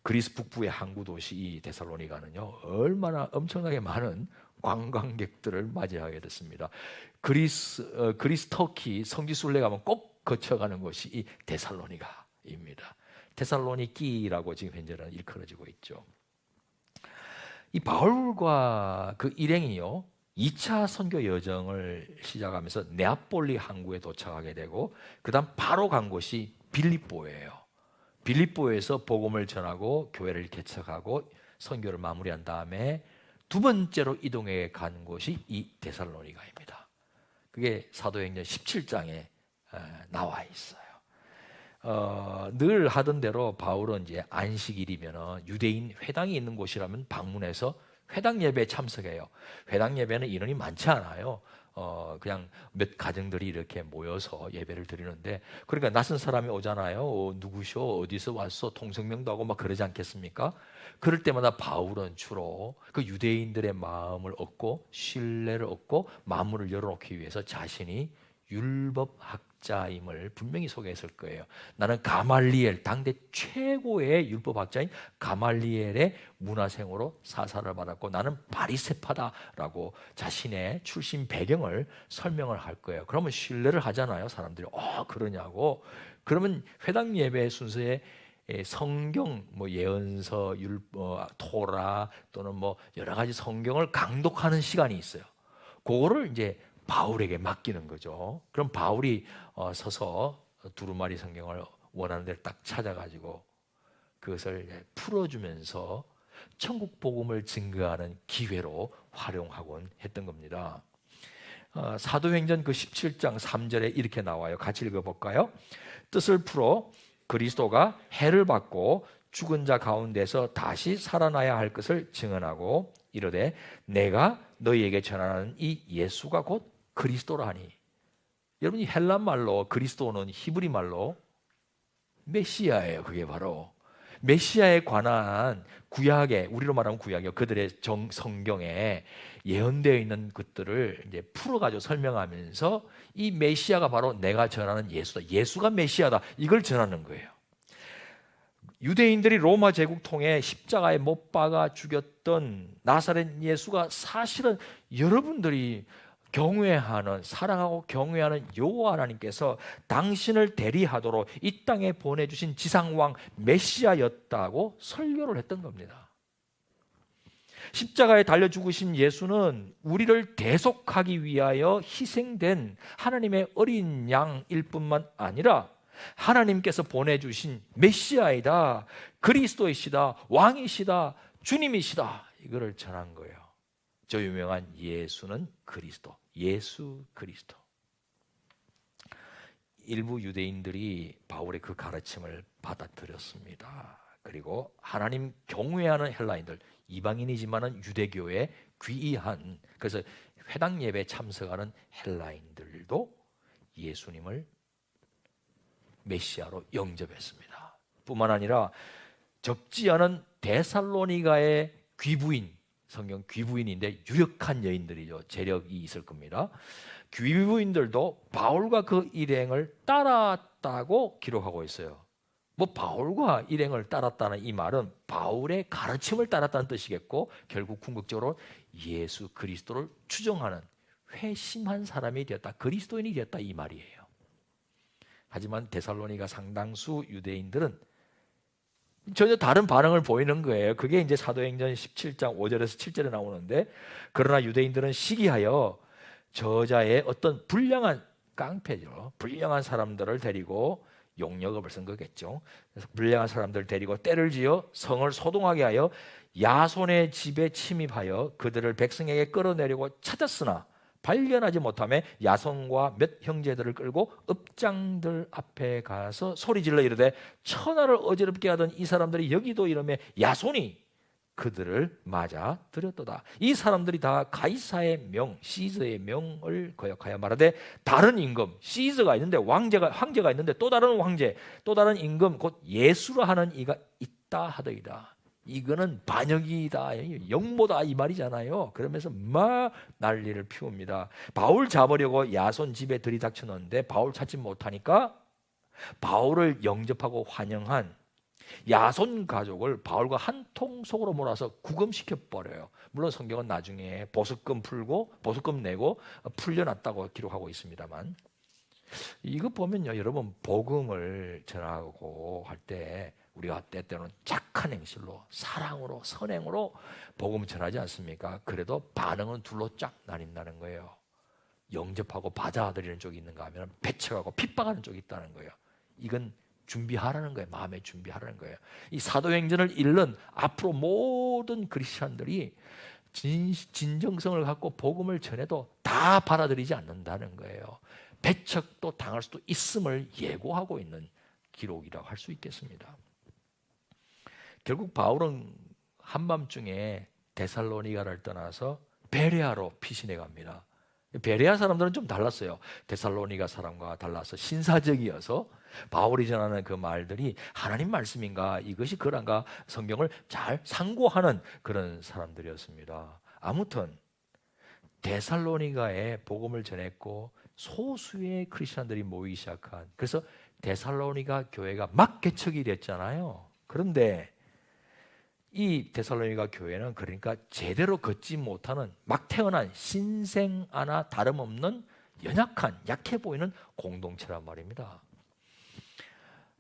그리스 북부의 항구 도시 이 데살로니가는요, 얼마나 엄청나게 많은 관광객들을 맞이하게 됐습니다. 그리스 터키 성지순례 가면 꼭 거쳐가는 곳이 이 데살로니가입니다. 데살로니키라고 지금 현재는 일컬어지고 있죠. 이 바울과 그 일행이요, 2차 선교 여정을 시작하면서 네아폴리 항구에 도착하게 되고, 그 다음 바로 간 곳이 빌립보예요. 빌립보에서 복음을 전하고 교회를 개척하고 선교를 마무리한 다음에 두 번째로 이동해 간 곳이 이 데살로니가입니다. 그게 사도행전 17장에 나와 있어요. 늘 하던 대로 바울은 이제 안식일이면 유대인 회당이 있는 곳이라면 방문해서 회당 예배에 참석해요. 회당 예배는 인원이 많지 않아요. 그냥 몇 가정들이 이렇게 모여서 예배를 드리는데, 그러니까 낯선 사람이 오잖아요. 누구셔, 어디서 왔어, 통성명도 하고 막 그러지 않겠습니까? 그럴 때마다 바울은 주로 그 유대인들의 마음을 얻고 신뢰를 얻고 마음을 열어놓기 위해서 자신이 율법학자임을 분명히 소개했을 거예요. 나는 가말리엘, 당대 최고의 율법학자인 가말리엘의 문화생으로 사사를 받았고 나는 바리새파다라고 자신의 출신 배경을 설명을 할 거예요. 그러면 신뢰를 하잖아요, 사람들이. 그러냐고. 그러면 회당 예배 순서에 성경, 예언서, 토라 또는 여러 가지 성경을 강독하는 시간이 있어요. 그거를 이제 바울에게 맡기는 거죠. 그럼 바울이 서서 두루마리 성경을 원하는 데를 딱 찾아가지고 그것을 풀어주면서 천국 복음을 증거하는 기회로 활용하곤 했던 겁니다. 사도행전 그 17장 3절에 이렇게 나와요. 같이 읽어볼까요? 뜻을 풀어 그리스도가 해를 받고 죽은 자 가운데서 다시 살아나야 할 것을 증언하고 이르되 내가 너희에게 전하는 이 예수가 곧 그리스도라니. 여러분이 헬란 말로 그리스도는 히브리 말로 메시아예요. 그게 바로 메시아에 관한 구약에, 우리로 말하면 구약이요, 그들의 성경에 예언되어 있는 것들을 이제 풀어가지고 설명하면서 이 메시아가 바로 내가 전하는 예수다, 예수가 메시아다, 이걸 전하는 거예요. 유대인들이 로마 제국 통해 십자가에 못 박아 죽였던 나사렛 예수가 사실은 여러분들이 경외하는, 사랑하고 경외하는 여호와 하나님께서 당신을 대리하도록 이 땅에 보내주신 지상왕 메시아였다고 설교를 했던 겁니다. 십자가에 달려 죽으신 예수는 우리를 대속하기 위하여 희생된 하나님의 어린 양일 뿐만 아니라 하나님께서 보내주신 메시아이다, 그리스도이시다, 왕이시다, 주님이시다, 이거를 전한 거예요. 저 유명한 예수는 그리스도, 예수 그리스도. 일부 유대인들이 바울의 그 가르침을 받아들였습니다. 그리고 하나님 경외하는 헬라인들, 이방인이지만은 유대교에 귀의한, 그래서 회당 예배에 참석하는 헬라인들도 예수님을 메시아로 영접했습니다. 뿐만 아니라 적지 않은 데살로니가의 귀부인, 성경 귀부인인데 유력한 여인들이죠. 재력이 있을 겁니다. 귀부인들도 바울과 그 일행을 따랐다고 기록하고 있어요. 뭐 바울과 일행을 따랐다는 이 말은 바울의 가르침을 따랐다는 뜻이겠고, 결국 궁극적으로 예수 그리스도를 추종하는 회심한 사람이 되었다, 그리스도인이 되었다, 이 말이에요. 하지만 데살로니가 상당수 유대인들은 전혀 다른 반응을 보이는 거예요. 그게 이제 사도행전 17장 5절에서 7절에 나오는데, 그러나 유대인들은 시기하여 저자의 어떤 불량한 깡패죠, 불량한 사람들을 데리고, 용역업을 쓴 거겠죠. 그래서 불량한 사람들을 데리고 때를 지어 성을 소동하게 하여 야손의 집에 침입하여 그들을 백성에게 끌어내려고 찾았으나 발견하지 못하며 야손과 몇 형제들을 끌고 읍장들 앞에 가서 소리질러 이르되 천하를 어지럽게 하던 이 사람들이 여기도 이러며 야손이 그들을 맞아 들였도다. 이 사람들이 다 가이사의 명, 시저의 명을 거역하여 말하되 다른 임금, 시저가 있는데 황제가 있는데 또 다른 황제, 또 다른 임금 곧 예수라 하는 이가 있다 하더이다. 이거는 반역이다, 영모다, 이 말이잖아요. 그러면서 막 난리를 피웁니다. 바울 잡으려고 야손 집에 들이닥쳐 넣는데 바울 찾지 못하니까 바울을 영접하고 환영한 야손 가족을 바울과 한 통 속으로 몰아서 구금시켜 버려요. 물론 성경은 나중에 보석금 내고 풀려났다고 기록하고 있습니다만, 이거 보면요, 여러분, 복음을 전하고 할 때 우리가 때때로는 착한 행실로, 사랑으로, 선행으로 복음을 전하지 않습니까? 그래도 반응은 둘로 쫙 나뉜다는 거예요. 영접하고 받아들이는 쪽이 있는가 하면 배척하고 핍박하는 쪽이 있다는 거예요. 이건 준비하라는 거예요. 마음에 준비하라는 거예요. 이 사도행전을 읽는 앞으로 모든 크리스천들이 진정성을 갖고 복음을 전해도 다 받아들이지 않는다는 거예요. 배척도 당할 수도 있음을 예고하고 있는 기록이라고 할 수 있겠습니다. 결국 바울은 한밤중에 데살로니가를 떠나서 베레아로 피신해 갑니다. 베레아 사람들은 좀 달랐어요. 데살로니가 사람과 달라서 신사적이어서 바울이 전하는 그 말들이 하나님 말씀인가, 이것이 그런가, 성경을 잘 상고하는 그런 사람들이었습니다. 아무튼 데살로니가에 복음을 전했고 소수의 크리스천들이 모이기 시작한, 그래서 데살로니가 교회가 막 개척이 됐잖아요. 그런데 이 데살로니가 교회는 그러니까 제대로 걷지 못하는 막 태어난 신생 하나 다름없는 연약한, 약해 보이는 공동체란 말입니다.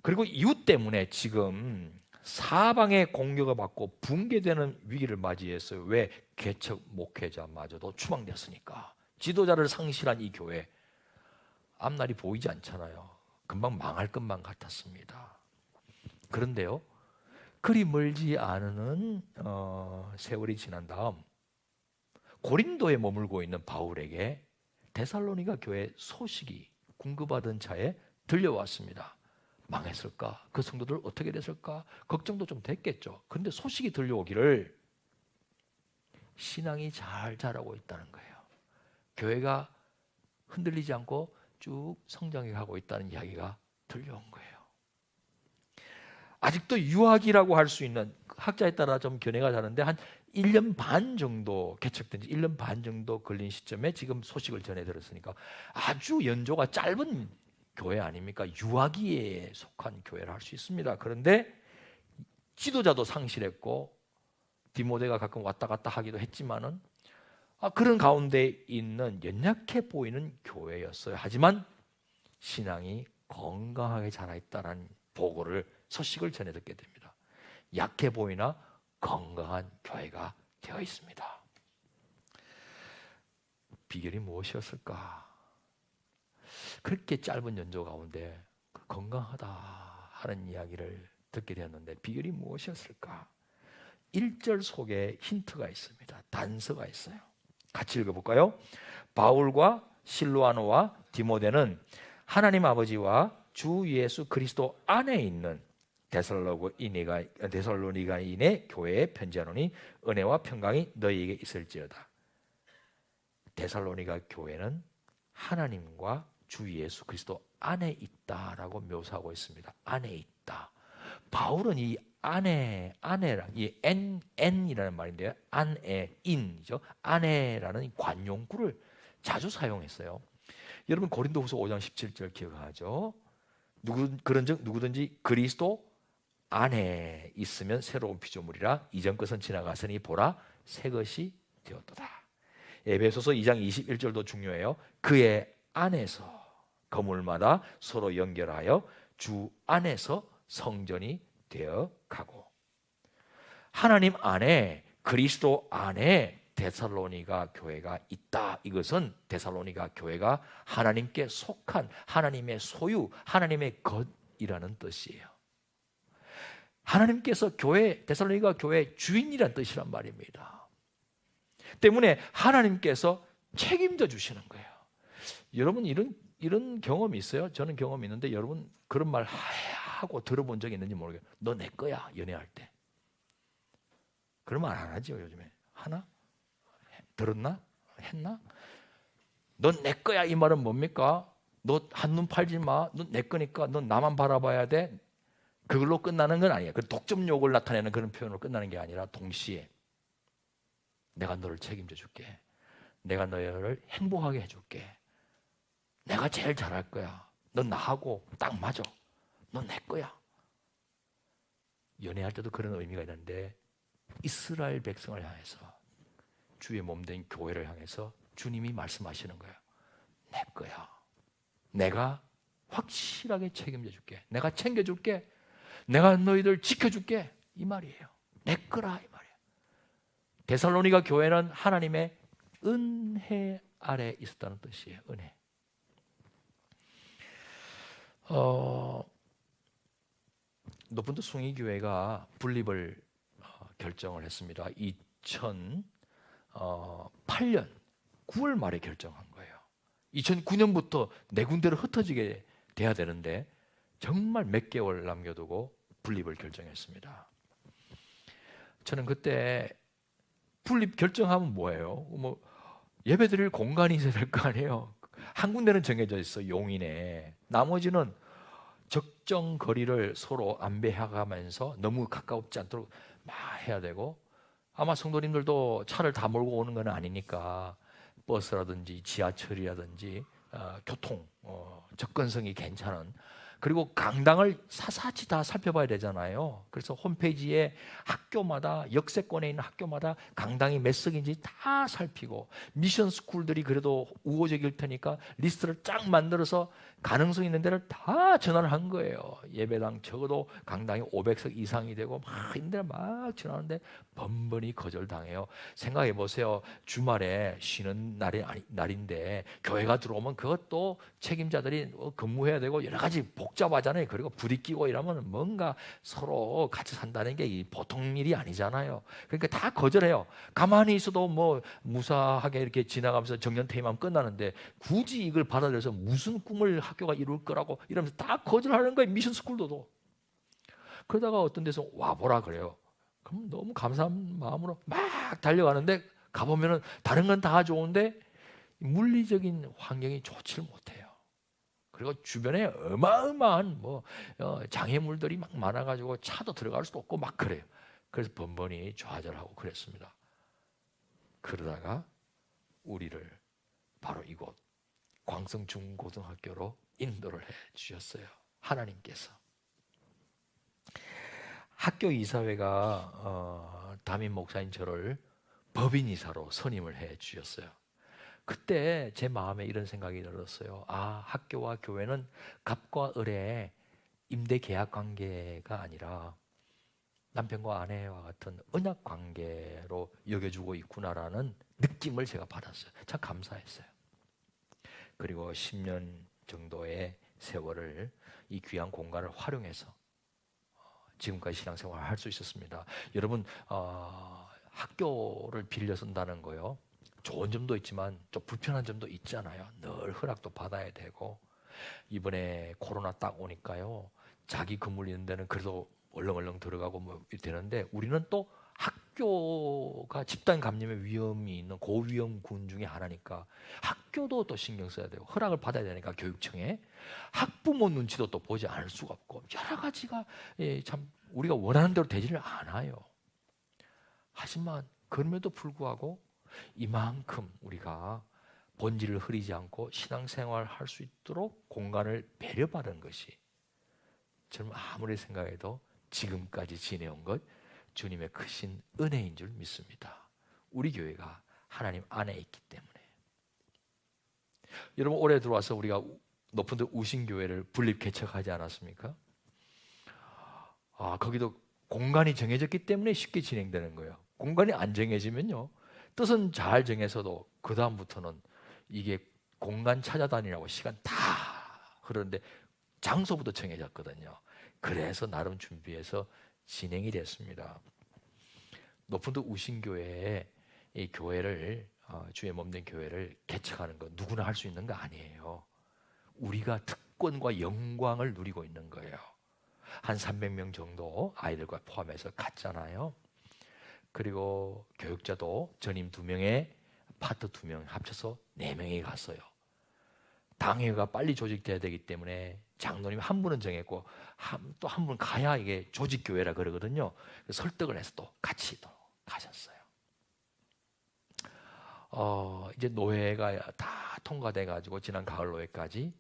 그리고 이유 때문에 지금 사방의 공격을 받고 붕괴되는 위기를 맞이했어요. 왜? 개척 목회자마저도 추방됐으니까. 지도자를 상실한 이 교회, 앞날이 보이지 않잖아요. 금방 망할 것만 같았습니다. 그런데요, 그리 멀지 않은 세월이 지난 다음 고린도에 머물고 있는 바울에게 데살로니가 교회 소식이 궁금하던 차에 들려왔습니다. 망했을까? 그 성도들 어떻게 됐을까? 걱정도 좀 됐겠죠. 그런데 소식이 들려오기를 신앙이 잘 자라고 있다는 거예요. 교회가 흔들리지 않고 쭉 성장해가고 있다는 이야기가 들려온 거예요. 아직도 유학이라고 할 수 있는, 학자에 따라 좀 견해가 다른데 한 1년 반 정도 개척된 지 1년 반 정도 걸린 시점에 지금 소식을 전해 들었으니까 아주 연조가 짧은 교회 아닙니까? 유아기에 속한 교회를 할 수 있습니다. 그런데 지도자도 상실했고 디모데가 가끔 왔다 갔다 하기도 했지만은 그런 가운데 있는 연약해 보이는 교회였어요. 하지만 신앙이 건강하게 자라있다는 소식을 전해 듣게 됩니다. 약해 보이나 건강한 교회가 되어 있습니다. 비결이 무엇이었을까? 그렇게 짧은 연조 가운데 건강하다 하는 이야기를 듣게 되었는데 비결이 무엇이었을까? 1절 속에 힌트가 있습니다. 단서가 있어요. 같이 읽어볼까요? 바울과 실로아노와 디모데는 하나님 아버지와 주 예수 그리스도 안에 있는 데살로니가인의 교회에 편지하노니 은혜와 평강이 너희에게 있을지어다. 데살로니가 교회는 하나님과 주 예수 그리스도 안에 있다라고 묘사하고 있습니다. 안에 있다. 바울은 이 안에랑 이 n이라는 말인데요. 안에 인이죠. 안에라는 이 관용구를 자주 사용했어요. 여러분 고린도후서 5장 17절 기억하죠? 그런즉 누구든지 그리스도 안에 있으면 새로운 피조물이라 이전 것은 지나갔으니 보라 새 것이 되었도다. 에베소서 2장 21절도 중요해요. 그의 안에서 건물마다 서로 연결하여 주 안에서 성전이 되어 가고, 하나님 안에 그리스도 안에 데살로니가 교회가 있다. 이것은 데살로니가 교회가 하나님께 속한 하나님의 소유, 하나님의 것이라는 뜻이에요. 하나님께서 데살로니가 교회의 주인이란 뜻이란 말입니다. 때문에 하나님께서 책임져 주시는 거예요. 여러분 이런 경험이 있어요? 저는 경험이 있는데 여러분 그런 말 하고 들어본 적이 있는지 모르겠어요. 너 내 거야, 연애할 때. 그런 말 안 하죠 요즘에. 하나? 들었나? 했나? 넌 내 거야 이 말은 뭡니까? 너 한눈 팔지 마. 넌 내 거니까 넌 나만 바라봐야 돼. 그걸로 끝나는 건 아니에요. 그 독점욕을 나타내는 그런 표현으로 끝나는 게 아니라 동시에 내가 너를 책임져 줄게. 내가 너를 행복하게 해줄게. 내가 제일 잘할 거야. 넌 나하고 딱 맞아. 넌 내 거야. 연애할 때도 그런 의미가 있는데 이스라엘 백성을 향해서 주의 몸된 교회를 향해서 주님이 말씀하시는 거예요. 내 거야. 내가 확실하게 책임져 줄게. 내가 챙겨줄게. 내가 너희들 지켜줄게. 이 말이에요. 내 거라 이 말이에요. 데살로니가 교회는 하나님의 은혜 아래 있었다는 뜻이에요. 은혜. 높은도 숭의교회가 분립을 결정을 했습니다. 2008년 9월 말에 결정한 거예요. 2009년부터 네 군데로 흩어지게 돼야 되는데 정말 몇 개월 남겨두고 분립을 결정했습니다. 저는 그때 분립 결정하면 뭐예요? 뭐 예배드릴 공간이 있어야 될 거 아니에요. 한 군데는 정해져 있어, 용인에. 나머지는 적정 거리를 서로 안배해가면서 너무 가까웠지 않도록 막 해야 되고, 아마 성도님들도 차를 다 몰고 오는 건 아니니까 버스라든지 지하철이라든지 교통 접근성이 괜찮은, 그리고 강당을 사사치 다 살펴봐야 되잖아요. 그래서 홈페이지에 학교마다, 역세권에 있는 학교마다 강당이 몇 석인지 다 살피고, 미션 스쿨들이 그래도 우호적일 테니까 리스트를 쫙 만들어서 가능성 있는 데를 다 전화를 한 거예요. 예배당 적어도 강당이 500석 이상이 되고 막 인데 막 전화하는데 번번이 거절당해요. 생각해 보세요. 주말에 쉬는 날인데 교회가 들어오면 그것도 책임자들이 근무해야 되고 여러 가지 복잡하잖아요. 그리고 부딪히고 이러면 뭔가 서로 같이 산다는 게 보통 일이 아니잖아요. 그러니까 다 거절해요. 가만히 있어도 뭐 무사하게 이렇게 지나가면서 정년퇴임하면 끝나는데 굳이 이걸 받아들여서 무슨 꿈을 학교가 이룰 거라고 이러면서 다 거절하는 거예요. 미션 스쿨도. 그러다가 어떤 데서 와보라 그래요. 그럼 너무 감사한 마음으로 막 달려가는데 가보면은 다른 건 다 좋은데 물리적인 환경이 좋지를 못해요. 그리고 주변에 어마어마한 장애물들이 막 많아가지고 차도 들어갈 수도 없고 막 그래요. 그래서 번번이 좌절하고 그랬습니다. 그러다가 우리를 바로 이곳 광성중고등학교로 인도를 해 주셨어요. 하나님께서. 학교 이사회가 담임 목사인 저를 법인 이사로 선임을 해 주셨어요. 그때 제 마음에 이런 생각이 들었어요. 아, 학교와 교회는 갑과 을의 임대 계약 관계가 아니라 남편과 아내와 같은 언약 관계로 여겨주고 있구나라는 느낌을 제가 받았어요. 참 감사했어요. 그리고 10년 정도의 세월을 이 귀한 공간을 활용해서 지금까지 신앙생활을 할 수 있었습니다. 여러분, 학교를 빌려 쓴다는 거요, 좋은 점도 있지만 좀 불편한 점도 있잖아요. 늘 허락도 받아야 되고 이번에 코로나 딱 오니까요. 자기 건물 있는 데는 그래도 얼렁얼렁 들어가고 뭐 되는데 우리는 또 학교가 집단 감염의 위험이 있는 고위험군 중에 하나니까 학교도 또 신경 써야 되고 허락을 받아야 되니까 교육청에 학부모 눈치도 또 보지 않을 수가 없고 여러 가지가 참 우리가 원하는 대로 되지를 않아요. 하지만 그럼에도 불구하고 이만큼 우리가 본질을 흐리지 않고 신앙생활을 할 수 있도록 공간을 배려받은 것이 저는 아무리 생각해도 지금까지 지내온 것 주님의 크신 은혜인 줄 믿습니다. 우리 교회가 하나님 안에 있기 때문에. 여러분 올해 들어와서 우리가 높은 데 우신교회를 분립 개척하지 않았습니까? 거기도 공간이 정해졌기 때문에 쉽게 진행되는 거예요. 공간이 안 정해지면요. 뜻은 잘 정해서도 그 다음부터는 이게 공간 찾아다니라고 시간 다 흐르는데 장소부터 정해졌거든요. 그래서 나름 준비해서 진행이 됐습니다. 높은 데 우신교회에 이 교회를 주의 몸된 교회를 개척하는 거 누구나 할 수 있는 거 아니에요. 우리가 특권과 영광을 누리고 있는 거예요. 한 300명 정도 아이들과 포함해서 갔잖아요. 그리고 교육자도 전임 2명에 파트 2명 합쳐서 4명이 갔어요. 당회가 빨리 조직돼야 되기 때문에 장로님 한 분은 정했고 또 한 분 가야 이게 조직교회라 그러거든요. 설득을 해서 또 같이 또 가셨어요. 이제 노회가 다 통과돼 가지고 지난 가을 노회까지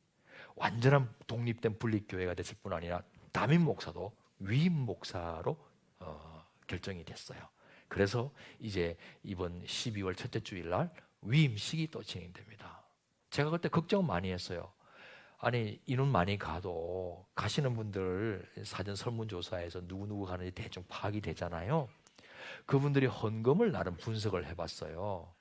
완전한 독립된 분립교회가 됐을 뿐 아니라 담임 목사도 위임 목사로 결정이 됐어요. 그래서 이제 이번 12월 첫째 주일 날 위임식이 또 진행됩니다. 제가 그때 걱정 많이 했어요. 아니 인원 많이 가도 가시는 분들 사전 설문조사에서 누구 가는지 대충 파악이 되잖아요. 그분들이 헌금을 나름 분석을 해봤어요.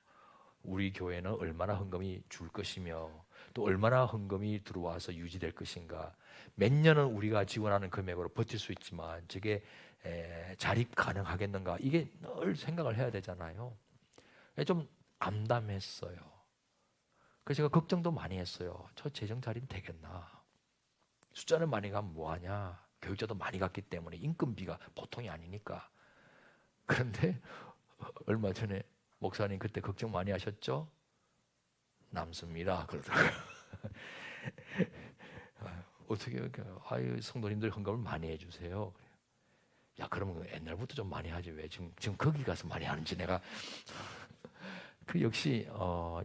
우리 교회는 얼마나 헌금이 줄 것이며 또 얼마나 헌금이 들어와서 유지될 것인가. 몇 년은 우리가 지원하는 금액으로 버틸 수 있지만 저게 자립 가능하겠는가. 이게 늘 생각을 해야 되잖아요. 좀 암담했어요. 그래서 제가 걱정도 많이 했어요. 저 재정 자립 되겠나. 숫자는 많이 가면 뭐하냐. 교육자도 많이 갔기 때문에 인건비가 보통이 아니니까. 그런데 얼마 전에 목사님 그때 걱정 많이 하셨죠? 남습니다. 그러더라고요. 어떻게 아유 성도님들 헌금을 많이 해주세요. 야 그러면 옛날부터 좀 많이 하지 왜 지금 거기 가서 많이 하는지 내가 그 역시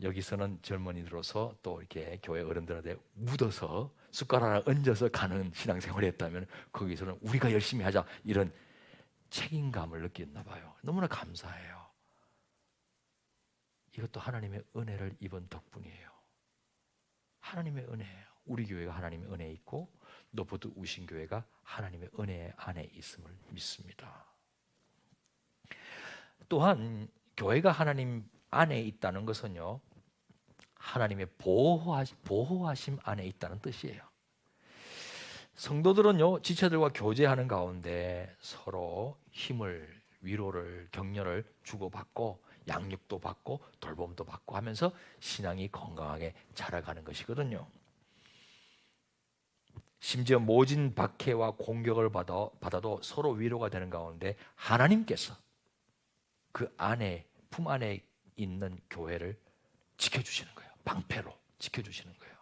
여기서는 젊은이들로서 또 이렇게 교회 어른들한테 묻어서 숟가락을 얹어서 가는 신앙생활을 했다면 거기서는 우리가 열심히 하자 이런 책임감을 느꼈나 봐요. 너무나 감사해요. 이것도 하나님의 은혜를 입은 덕분이에요. 하나님의 은혜예요. 우리 교회가 하나님의 은혜에 있고 노포드 우신교회가 하나님의 은혜 안에 있음을 믿습니다. 또한 교회가 하나님 안에 있다는 것은요 하나님의 보호하심 안에 있다는 뜻이에요. 성도들은요 지체들과 교제하는 가운데 서로 힘을 위로를 격려를 주고받고 양육도 받고 돌봄도 받고 하면서 신앙이 건강하게 자라가는 것이거든요. 심지어 모진 박해와 공격을 받아도 서로 위로가 되는 가운데 하나님께서 그 안에 품 안에 있는 교회를 지켜주시는 거예요. 방패로 지켜주시는 거예요.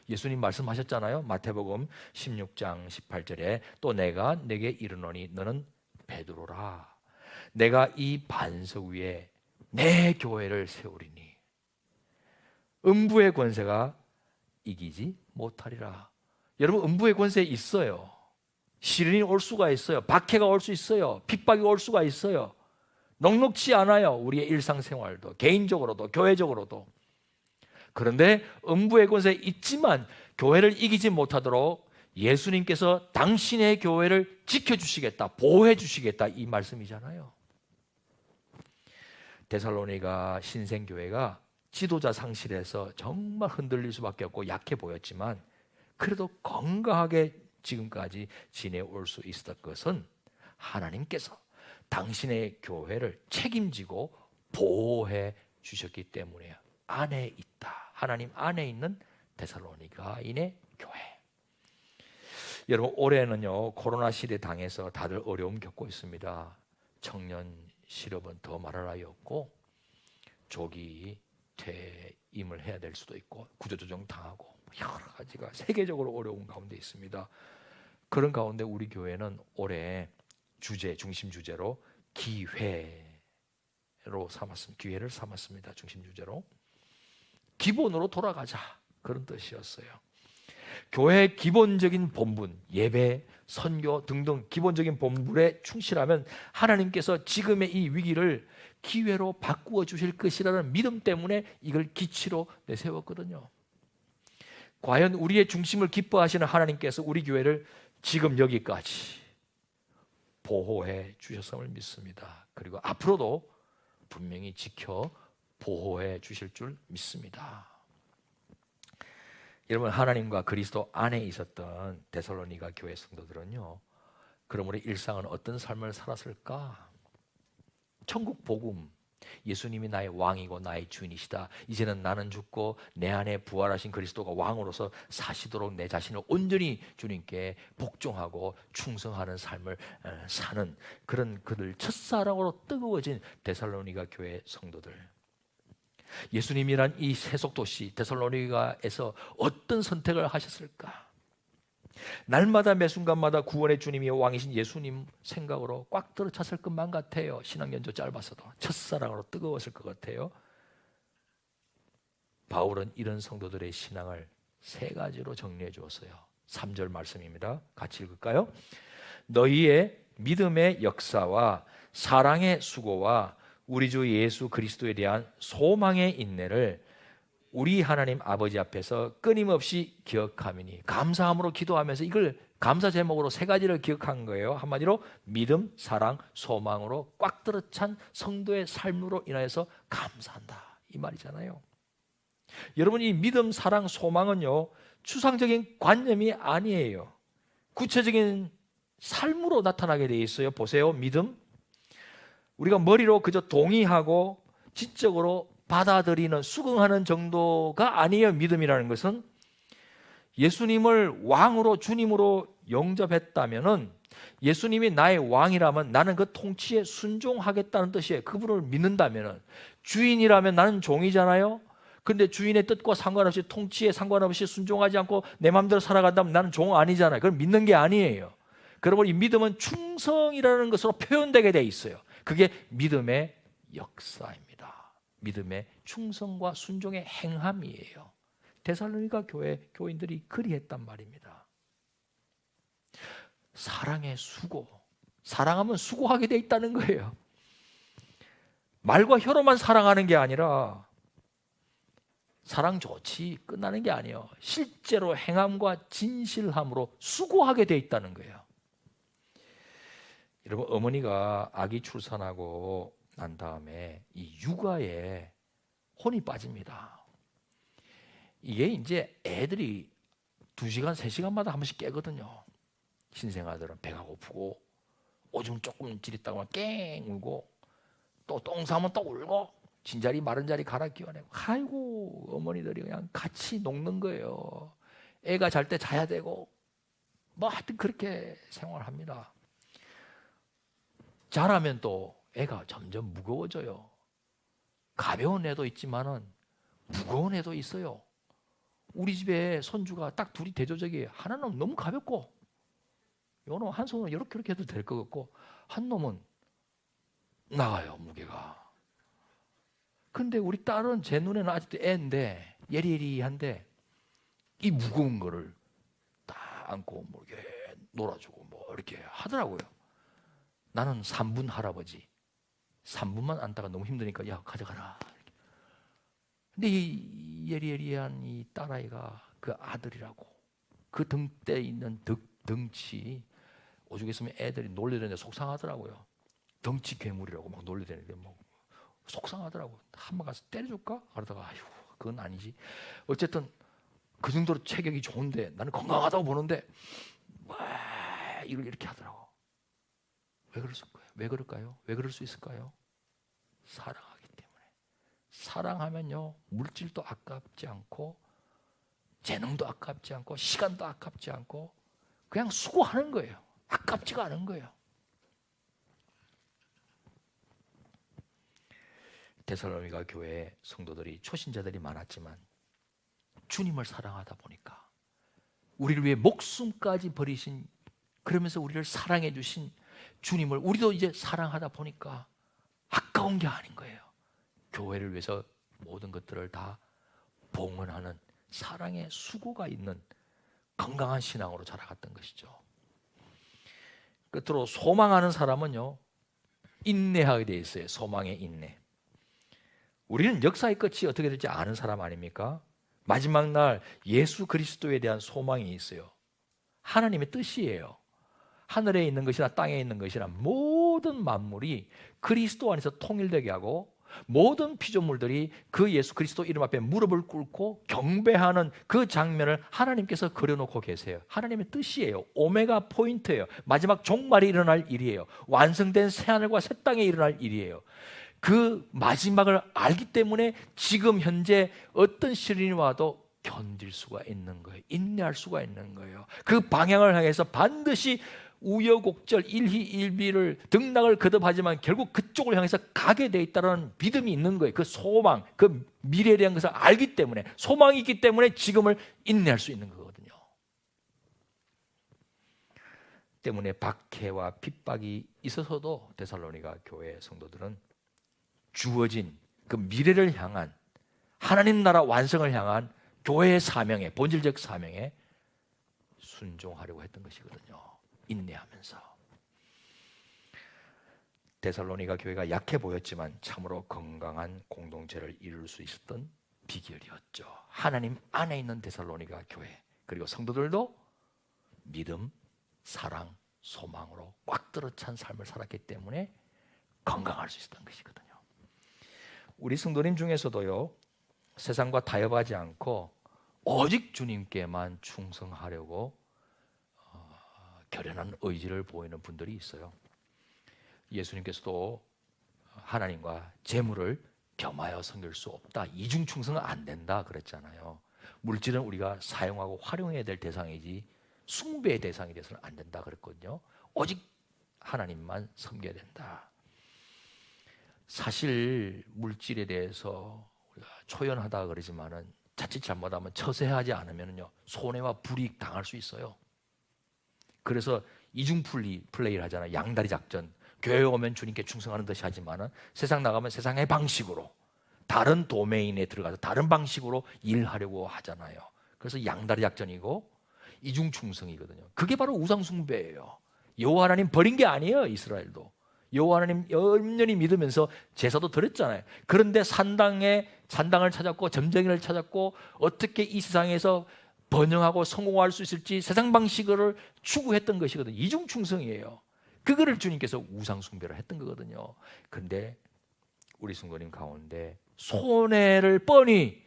예수님 말씀하셨잖아요. 마태복음 16장 18절에 또 내가 네게 이르노니 너는 베드로라. 내가 이 반석 위에 내 교회를 세우리니 음부의 권세가 이기지 못하리라. 여러분 음부의 권세 있어요. 시련이 올 수가 있어요. 박해가 올 수 있어요. 핍박이 올 수가 있어요. 넉넉지 않아요. 우리의 일상생활도 개인적으로도 교회적으로도. 그런데 음부의 권세 있지만 교회를 이기지 못하도록 예수님께서 당신의 교회를 지켜주시겠다, 보호해주시겠다 이 말씀이잖아요. 데살로니가 신생교회가 지도자 상실에서 정말 흔들릴 수밖에 없고 약해 보였지만 그래도 건강하게 지금까지 지내올 수 있었던 것은 하나님께서 당신의 교회를 책임지고 보호해 주셨기 때문에 안에 있다. 하나님 안에 있는 데살로니가인의 교회. 여러분, 올해는요 코로나 시대 당해서 다들 어려움 겪고 있습니다. 청년 실업은 더 말할 나위 없고 조기 퇴임을 해야 될 수도 있고 구조조정 당하고 여러 가지가 세계적으로 어려운 가운데 있습니다. 그런 가운데 우리 교회는 올해 중심 주제로 기회를 삼았습니다. 중심 주제로 기본으로 돌아가자, 그런 뜻이었어요. 교회의 기본적인 본분, 예배, 선교 등등 기본적인 본분에 충실하면 하나님께서 지금의 이 위기를 기회로 바꾸어 주실 것이라는 믿음 때문에 이걸 기치로 내세웠거든요. 과연 우리의 중심을 기뻐하시는 하나님께서 우리 교회를 지금 여기까지 보호해 주셨음을 믿습니다. 그리고 앞으로도 분명히 지켜 보호해 주실 줄 믿습니다. 여러분, 하나님과 그리스도 안에 있었던 데살로니가 교회 성도들은요, 그럼 우리 일상은 어떤 삶을 살았을까? 천국 복음, 예수님이 나의 왕이고 나의 주인이시다. 이제는 나는 죽고 내 안에 부활하신 그리스도가 왕으로서 사시도록 내 자신을 온전히 주님께 복종하고 충성하는 삶을 사는 그런 그들 첫사랑으로 뜨거워진 데살로니가 교회 성도들. 예수님이란 이 세속도시 데살로니가에서 어떤 선택을 하셨을까? 날마다 매 순간마다 구원의 주님이 왕이신 예수님 생각으로 꽉 들어찼을 것만 같아요. 신앙연조 짧아서도 첫사랑으로 뜨거웠을 것 같아요. 바울은 이런 성도들의 신앙을 세 가지로 정리해 주었어요. 3절 말씀입니다. 같이 읽을까요? 너희의 믿음의 역사와 사랑의 수고와 우리 주 예수 그리스도에 대한 소망의 인내를 우리 하나님 아버지 앞에서 끊임없이 기억하미니, 감사함으로 기도하면서 이걸 감사 제목으로 세 가지를 기억한 거예요. 한마디로 믿음, 사랑, 소망으로 꽉 들어찬 성도의 삶으로 인하여서 감사한다, 이 말이잖아요. 여러분, 이 믿음, 사랑, 소망은요 추상적인 관념이 아니에요. 구체적인 삶으로 나타나게 돼 있어요. 보세요. 믿음, 우리가 머리로 그저 동의하고 지적으로 받아들이는, 수긍하는 정도가 아니에요. 믿음이라는 것은 예수님을 왕으로, 주님으로 영접했다면은, 예수님이 나의 왕이라면 나는 그 통치에 순종하겠다는 뜻이에요. 그분을 믿는다면은. 주인이라면 나는 종이잖아요. 근데 주인의 뜻과 상관없이, 통치에 상관없이 순종하지 않고 내 마음대로 살아간다면 나는 종 아니잖아요. 그걸 믿는 게 아니에요. 그러므로 이 믿음은 충성이라는 것으로 표현되게 돼 있어요. 그게 믿음의 역사입니다. 믿음의 충성과 순종의 행함이에요. 데살로니가 교회 교인들이 그리했단 말입니다. 사랑의 수고, 사랑하면 수고하게 돼 있다는 거예요. 말과 혀로만 사랑하는 게 아니라, 사랑 좋지 끝나는 게 아니에요. 실제로 행함과 진실함으로 수고하게 돼 있다는 거예요. 여러분, 어머니가 아기 출산하고 난 다음에 이 육아에 혼이 빠집니다. 이게 이제 애들이 2시간, 3시간마다 한 번씩 깨거든요. 신생아들은 배가 고프고 오줌 조금 지렸다고 깽 울고, 또 똥 싸면 또 울고, 진자리 마른 자리 갈아 끼워내고, 아이고 어머니들이 그냥 같이 녹는 거예요. 애가 잘 때 자야 되고, 뭐 하여튼 그렇게 생활합니다. 자라면 또 애가 점점 무거워져요. 가벼운 애도 있지만은 무거운 애도 있어요. 우리 집에 손주가 딱 둘이 대조적이에요. 하나는 너무 가볍고, 요놈 한 손으로 이렇게 해도 될 것 같고, 한 놈은 나가요, 무게가. 근데 우리 딸은 제 눈에는 아직도 애인데, 예리예리한데 이 무거운 거를 딱 안고 뭐 이렇게 놀아주고 뭐 이렇게 하더라고요. 나는 3분 할아버지, 3분만 안다가 너무 힘드니까 야 가져가라. 근데 이 예리예리한 이 딸아이가 그 아들이라고, 그 등대 있는 덩치, 오죽했으면 애들이 놀려대는데 속상하더라고요. 덩치 괴물이라고 막 놀려대는데 뭐 속상하더라고. 한번 가서 때려줄까? 그러다가 아휴 그건 아니지. 어쨌든 그 정도로 체격이 좋은데, 나는 건강하다고 보는데 이걸 이렇게 하더라고. 왜 그랬을까요? 왜 그럴까요? 왜 그럴 수 있을까요? 사랑하기 때문에. 사랑하면요, 물질도 아깝지 않고 재능도 아깝지 않고 시간도 아깝지 않고 그냥 수고하는 거예요. 아깝지가 않은 거예요. 데살로니가 교회 성도들이 초신자들이 많았지만 주님을 사랑하다 보니까 우리를 위해 목숨까지 버리신, 그러면서 우리를 사랑해 주신 주님을 우리도 이제 사랑하다 보니까 아까운 게 아닌 거예요. 교회를 위해서 모든 것들을 다 봉헌하는 사랑의 수고가 있는 건강한 신앙으로 자라갔던 것이죠. 끝으로 소망하는 사람은요, 인내하게 돼 있어요. 소망의 인내. 우리는 역사의 끝이 어떻게 될지 아는 사람 아닙니까? 마지막 날 예수 그리스도에 대한 소망이 있어요. 하나님의 뜻이에요. 하늘에 있는 것이나 땅에 있는 것이나 모든 만물이 그리스도 안에서 통일되게 하고 모든 피조물들이 그 예수 그리스도 이름 앞에 무릎을 꿇고 경배하는 그 장면을 하나님께서 그려놓고 계세요. 하나님의 뜻이에요. 오메가 포인트예요. 마지막 종말이 일어날 일이에요. 완성된 새하늘과 새 땅에 일어날 일이에요. 그 마지막을 알기 때문에 지금 현재 어떤 시련이 와도 견딜 수가 있는 거예요. 인내할 수가 있는 거예요. 그 방향을 향해서 반드시 우여곡절 일희일비를 등락을 거듭하지만 결국 그쪽을 향해서 가게 돼 있다는 믿음이 있는 거예요. 그 소망, 그 미래에 대한 것을 알기 때문에, 소망이 있기 때문에 지금을 인내할 수 있는 거거든요. 때문에 박해와 핍박이 있어서도 데살로니가 교회 성도들은 주어진 그 미래를 향한 하나님 나라 완성을 향한 교회의 사명에, 본질적 사명에 순종하려고 했던 것이거든요. 인내하면서. 데살로니가 교회가 약해 보였지만 참으로 건강한 공동체를 이룰 수 있었던 비결이었죠. 하나님 안에 있는 데살로니가 교회, 그리고 성도들도 믿음, 사랑, 소망으로 꽉 들어찬 삶을 살았기 때문에 건강할 수 있었던 것이거든요. 우리 성도님 중에서도요, 세상과 타협하지 않고 오직 주님께만 충성하려고 결연한 의지를 보이는 분들이 있어요. 예수님께서도 하나님과 재물을 겸하여 섬길 수 없다, 이중 충성은 안 된다 그랬잖아요. 물질은 우리가 사용하고 활용해야 될 대상이지 숭배의 대상이 돼서는 안 된다 그랬거든요. 오직 하나님만 섬겨야 된다. 사실 물질에 대해서 우리가 초연하다 그러지만은 자칫 잘못하면 처세하지 않으면요, 손해와 불이익 당할 수 있어요. 그래서 이중 플레이를 하잖아요. 양다리 작전. 교회 오면 주님께 충성하는 듯이 하지만은 세상 나가면 세상의 방식으로, 다른 도메인에 들어가서 다른 방식으로 일하려고 하잖아요. 그래서 양다리 작전이고 이중 충성이거든요. 그게 바로 우상 숭배예요. 여호와 하나님 버린 게 아니에요. 이스라엘도 여호와 하나님 염려히 믿으면서 제사도 드렸잖아요. 그런데 산당을 찾았고 점쟁이를 찾았고 어떻게 이 세상에서 번영하고 성공할 수 있을지 세상 방식을 추구했던 것이거든요. 이중 충성이에요. 그거를 주님께서 우상 숭배를 했던 거거든요. 그런데 우리 성도님 가운데 손해를 뻔히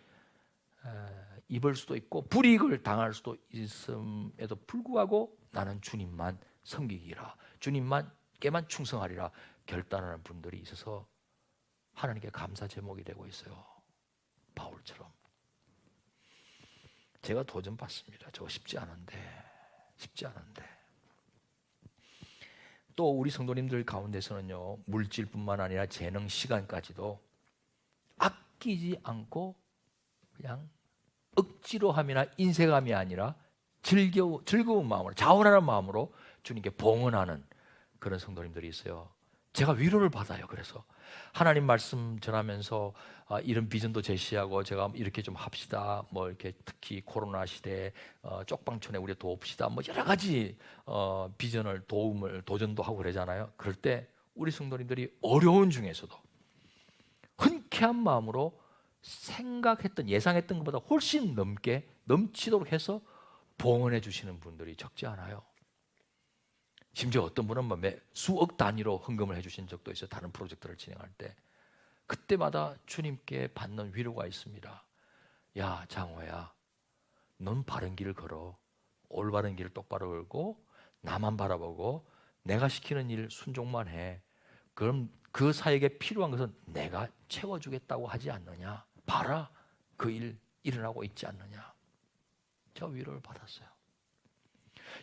입을 수도 있고 불이익을 당할 수도 있음에도 불구하고 나는 주님만 섬기기라, 주님만께만 충성하리라 결단하는 분들이 있어서 하나님께 감사 제목이 되고 있어요. 바울처럼. 제가 도전받습니다. 저거 쉽지 않은데. 또 우리 성도님들 가운데서는요, 물질뿐만 아니라 재능, 시간까지도 아끼지 않고 그냥 억지로 함이나 인색함이 아니라 즐거운 마음으로, 자원하는 마음으로 주님께 봉헌하는 그런 성도님들이 있어요. 제가 위로를 받아요. 그래서 하나님 말씀 전하면서 이런 비전도 제시하고 제가 이렇게 좀 합시다. 뭐 이렇게 특히 코로나 시대에 쪽방촌에 우리 도웁시다. 뭐 여러 가지 비전을 도전도 하고 그러잖아요. 그럴 때 우리 성도님들이 어려운 중에서도 흔쾌한 마음으로 생각했던, 예상했던 것보다 훨씬 넘치도록 해서 봉헌해 주시는 분들이 적지 않아요. 심지어 어떤 분은 뭐 수억 단위로 헌금을 해주신 적도 있어요. 다른 프로젝트를 진행할 때. 그때마다 주님께 받는 위로가 있습니다. 야, 장호야, 넌 바른 길을 걸어. 올바른 길을 똑바로 걸고 나만 바라보고 내가 시키는 일 순종만 해. 그럼 그 사역에 필요한 것은 내가 채워주겠다고 하지 않느냐. 봐라, 그 일 일어나고 있지 않느냐. 저 위로를 받았어요.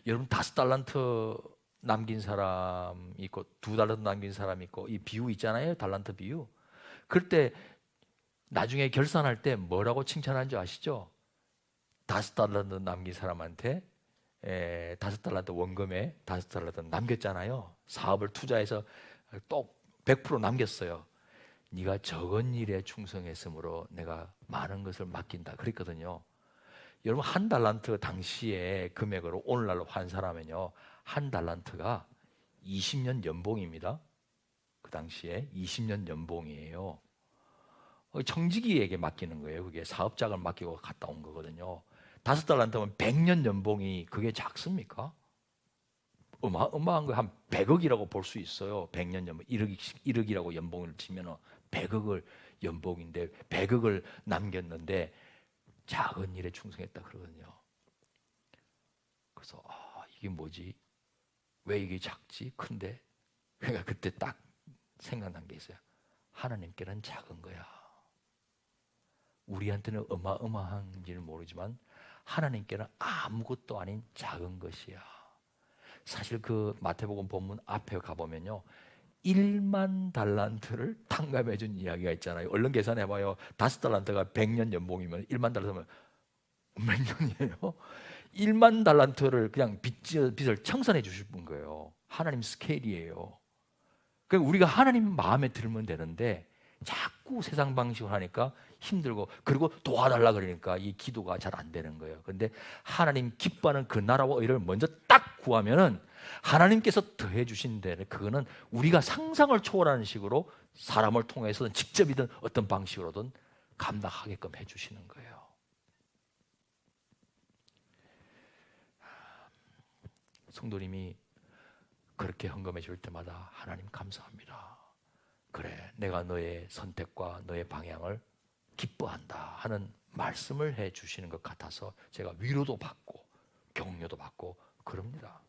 여러분 5달란트 남긴 사람 있고 2달란트 남긴 사람 있고 이 비유 있잖아요. 달란트 비유. 그럴 때 나중에 결산할 때 뭐라고 칭찬하는 줄 아시죠? 5달란트 남긴 사람한테 5달란트 원금에 5달란트 남겼잖아요. 사업을 투자해서 또 100% 남겼어요. 네가 적은 일에 충성했으므로 내가 많은 것을 맡긴다 그랬거든요. 여러분 1달란트 당시에 금액으로 오늘날로 환산하면요, 1달란트가 20년 연봉입니다. 그 당시에 20년 연봉이에요. 청지기에게 맡기는 거예요. 그게 사업장을 맡기고 갔다 온 거거든요. 5달란트면 100년 연봉이 그게 작습니까? 어마어마한 거 한 100억이라고 볼 수 있어요. 100년 연봉 1억이라고 연봉을 치면 100억을 연봉인데 100억을 남겼는데 작은 일에 충성했다 그러거든요. 그래서 이게 뭐지? 왜 이게 작지? 큰데? 그러니까 그때 딱 생각난 게 있어요. 하나님께는 작은 거야. 우리한테는 어마어마한지는 모르지만 하나님께는 아무것도 아닌 작은 것이야. 사실 그 마태복음 본문 앞에 가보면요, 1만 달란트를 탕감해 준 이야기가 있잖아요. 얼른 계산해봐요. 5달란트가 100년 연봉이면 1만 달란트면 몇 년이에요? 1만 달란트를 그냥 빚을 청산해 주실 분 거예요. 하나님 스케일이에요. 그러니까 우리가 하나님 마음에 들면 되는데 자꾸 세상 방식으로 하니까 힘들고, 그리고 도와달라 그러니까 이 기도가 잘 안 되는 거예요. 그런데 하나님 기뻐하는 그 나라와 의를 먼저 딱 구하면은 하나님께서 더해 주신데, 그거는 우리가 상상을 초월하는 식으로 사람을 통해서든 직접이든 어떤 방식으로든 감당하게끔 해 주시는 거예요. 성도님이 그렇게 헌금해 줄 때마다 하나님 감사합니다. 그래, 내가 너의 선택과 너의 방향을 기뻐한다 하는 말씀을 해 주시는 것 같아서 제가 위로도 받고 격려도 받고 그럽니다.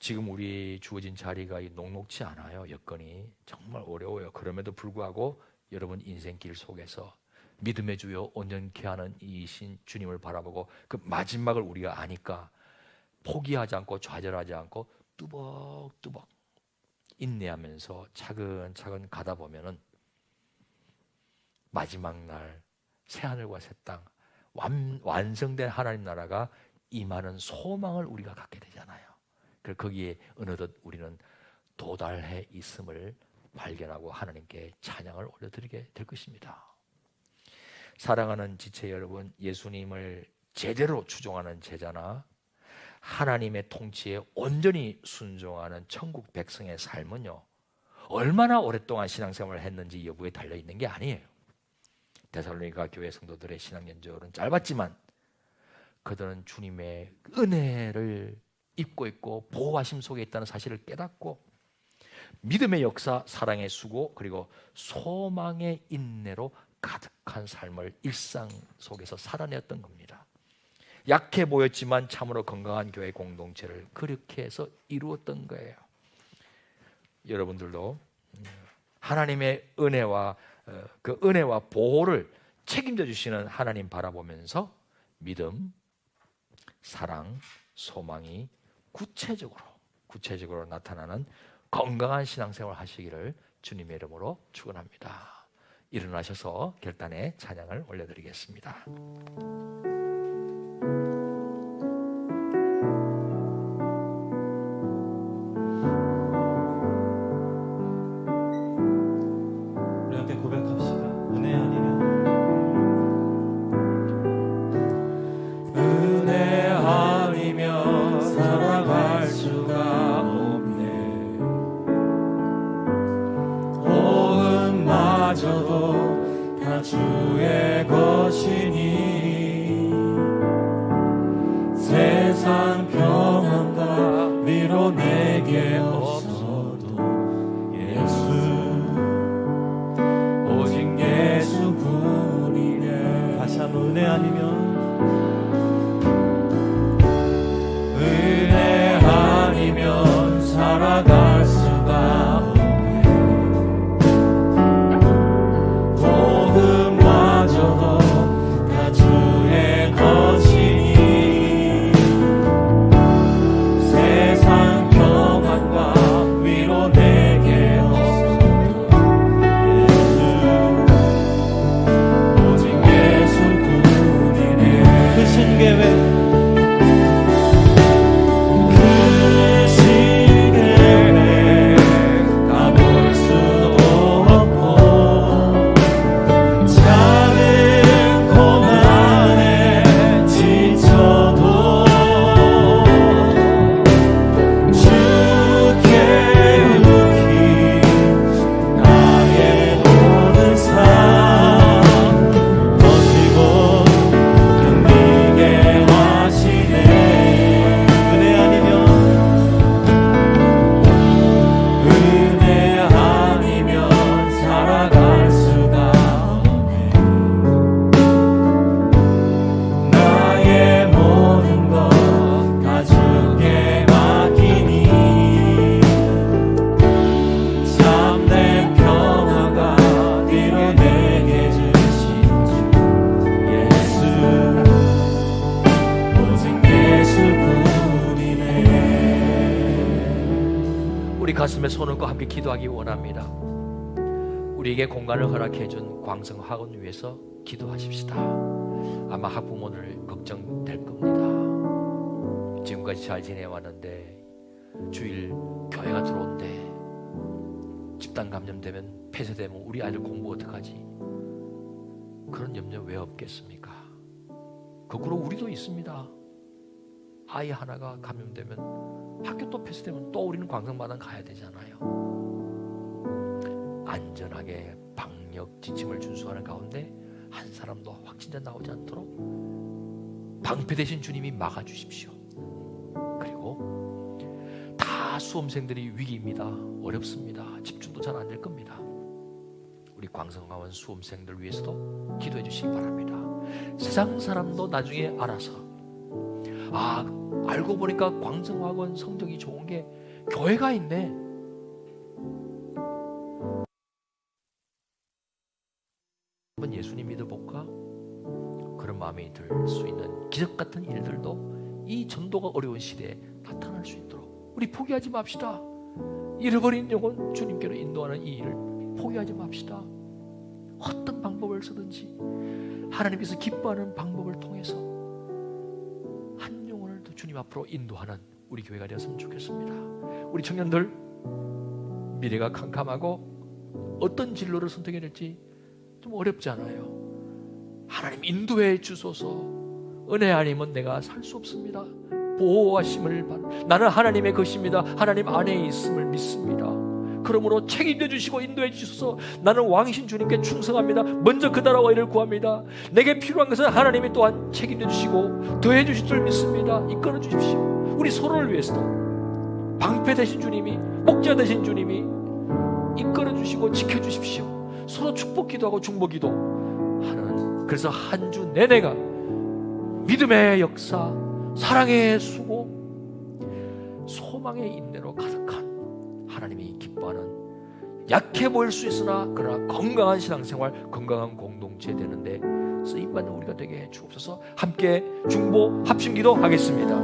지금 우리 주어진 자리가 녹록지 않아요. 여건이 정말 어려워요. 그럼에도 불구하고 여러분 인생길 속에서 믿음의 주요 온전케 하는 이신 주님을 바라보고 그 마지막을 우리가 아니까 포기하지 않고 좌절하지 않고 뚜벅뚜벅 인내하면서 차근차근 가다 보면은 마지막 날 새하늘과 새 땅 완성된 하나님 나라가 임하는 소망을 우리가 갖게 되잖아요. 그래서 거기에 어느덧 우리는 도달해 있음을 발견하고 하나님께 찬양을 올려드리게 될 것입니다. 사랑하는 지체 여러분, 예수님을 제대로 추종하는 제자나 하나님의 통치에 온전히 순종하는 천국 백성의 삶은요, 얼마나 오랫동안 신앙생활을 했는지 여부에 달려있는 게 아니에요. 데살로니가 교회 성도들의 신앙 연조는 짧았지만 그들은 주님의 은혜를 입고 있고 보호하심 속에 있다는 사실을 깨닫고 믿음의 역사, 사랑의 수고, 그리고 소망의 인내로 가득한 삶을 일상 속에서 살아내었던 겁니다. 약해 보였지만 참으로 건강한 교회 공동체를 그렇게 해서 이루었던 거예요. 여러분들도 하나님의 은혜와 그 은혜와 보호를 책임져 주시는 하나님 바라보면서 믿음, 사랑, 소망이 구체적으로 나타나는 건강한 신앙생활 하시기를 주님의 이름으로 축원합니다. 일어나셔서 결단의 찬양을 올려드리겠습니다. 우리 함께 고백합시다. 은혜 아니면 은혜 아니면 살아갈 수가 없네. 복음마저도 다 주의 것이니 세상 평안과 위로 내게 없어도 예수, 오직 예수뿐이네. 다시 한번 은혜 아니면 은혜 아니면 살아갈 수가 없네. 가슴에 손을 얹고 함께 기도하기 원합니다. 우리에게 공간을 허락해 준 광성학원 위해서 기도하십시다. 아마 학부모들 걱정될 겁니다. 지금까지 잘 지내왔는데 주일 교회가 들어온대, 집단 감염되면 폐쇄되면 우리 아이들 공부 어떡하지? 그런 염려 왜 없겠습니까? 거꾸로 우리도 있습니다. 아이 하나가 감염되면 학교 또 폐쇄되면 또 우리는 광성마당 가야 되잖아요. 안전하게 방역 지침을 준수하는 가운데 한 사람도 확진자 나오지 않도록 방패 되신 주님이 막아주십시오. 그리고 다 수험생들이 위기입니다. 어렵습니다. 집중도 잘 안 될 겁니다. 우리 광성학원 수험생들 위해서도 기도해 주시기 바랍니다. 세상 사람도 나중에 알아서, 알고 보니까 광성학원 성적이 좋은 게 교회가 있네. 한번 예수님 믿어볼까? 그런 마음이 들 수 있는 기적 같은 일들도 이 전도가 어려운 시대에 나타날 수 있도록 우리 포기하지 맙시다. 잃어버린 영혼 주님께로 인도하는 이 일을 포기하지 맙시다. 어떤 방법을 쓰든지 하나님께서 기뻐하는 방법을 통해서 한 영혼을 더 주님 앞으로 인도하는 우리 교회가 되었으면 좋겠습니다. 우리 청년들 미래가 캄캄하고 어떤 진로를 선택해야 될지 좀 어렵잖아요. 하나님 인도해 주소서. 은혜 아니면 내가 살 수 없습니다. 보호하심을 받는, 나는 하나님의 것입니다. 하나님 안에 있음을 믿습니다. 그러므로 책임져 주시고 인도해 주셔서 나는 왕이신 주님께 충성합니다. 먼저 그 나라와 의를 구합니다. 내게 필요한 것은 하나님이 또한 책임져 주시고 더해 주실 줄 믿습니다. 이끌어 주십시오. 우리 서로를 위해서도 방패 되신 주님이, 목자 되신 주님이 이끌어 주시고 지켜 주십시오. 서로 축복 기도하고 중보 기도하는, 그래서 한 주 내내가 믿음의 역사, 사랑의 수고, 소망의 인내로 가득한 하나님이 기뻐하는, 약해 보일 수 있으나 그러나 건강한 신앙생활, 건강한 공동체 되는데 쓰임받는 우리가 되게 해 주옵소서. 함께 중보 합심기도 하겠습니다.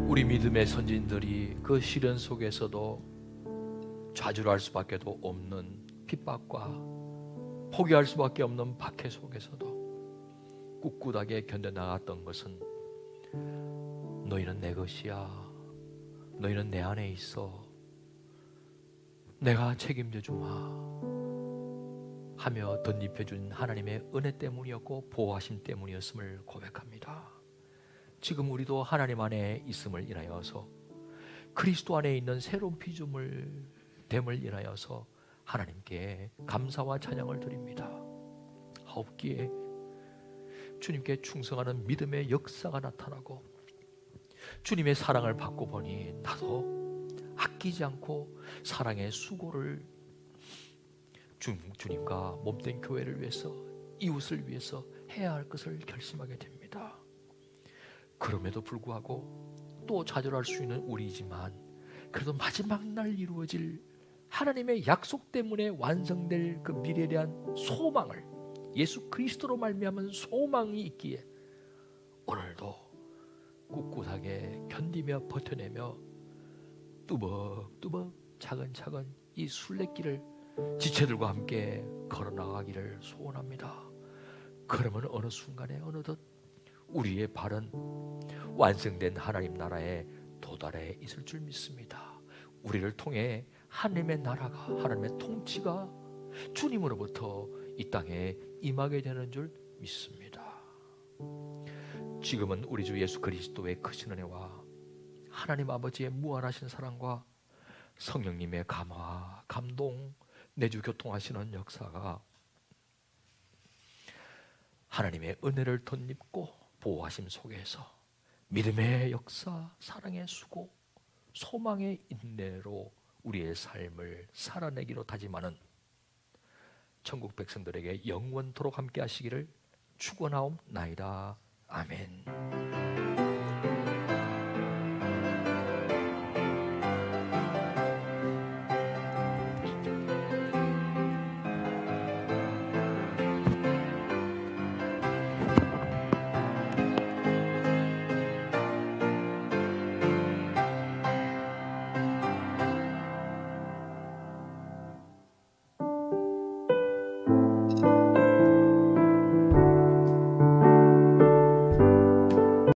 우리 믿음의 선진들이 그 시련 속에서도 좌절할 수밖에 없는 핍박과 포기할 수밖에 없는 박해 속에서도 꿋꿋하게 견뎌나갔던 것은 너희는 내 것이야, 너희는 내 안에 있어. 내가 책임져 주마 하며 덧입혀준 하나님의 은혜 때문이었고 보호하심 때문이었음을 고백합니다. 지금 우리도 하나님 안에 있음을 인하여서, 그리스도 안에 있는 새로운 피조물 됨을 인하여서 하나님께 감사와 찬양을 드립니다. 하옵기에 주님께 충성하는 믿음의 역사가 나타나고, 주님의 사랑을 받고 보니 나도 아끼지 않고 사랑의 수고를 주님과 몸된 교회를 위해서, 이웃을 위해서 해야 할 것을 결심하게 됩니다. 그럼에도 불구하고 또 좌절할 수 있는 우리이지만, 그래도 마지막 날 이루어질 하나님의 약속 때문에 완성될 그 미래에 대한 소망을, 예수 그리스도로 말미암은 소망이 있기에 오늘도 꿋꿋하게 견디며 버텨내며 뚜벅뚜벅 차근차근 이 순례길을 지체들과 함께 걸어나가기를 소원합니다. 그러면 어느 순간에 어느덧 우리의 발은 완성된 하나님 나라에 도달해 있을 줄 믿습니다. 우리를 통해 하나님의 나라가, 하나님의 통치가 주님으로부터 이 땅에 임하게 되는 줄 믿습니다. 지금은 우리 주 예수 그리스도의 크신 은혜와 하나님 아버지의 무한하신 사랑과 성령님의 감화, 감동, 내주 교통하시는 역사가 하나님의 은혜를 덧입고 보호하심 속에서 믿음의 역사, 사랑의 수고, 소망의 인내로 우리의 삶을 살아내기로 다짐하는 천국 백성들에게 영원토록 함께 하시기를 축원하옵나이다. 아멘.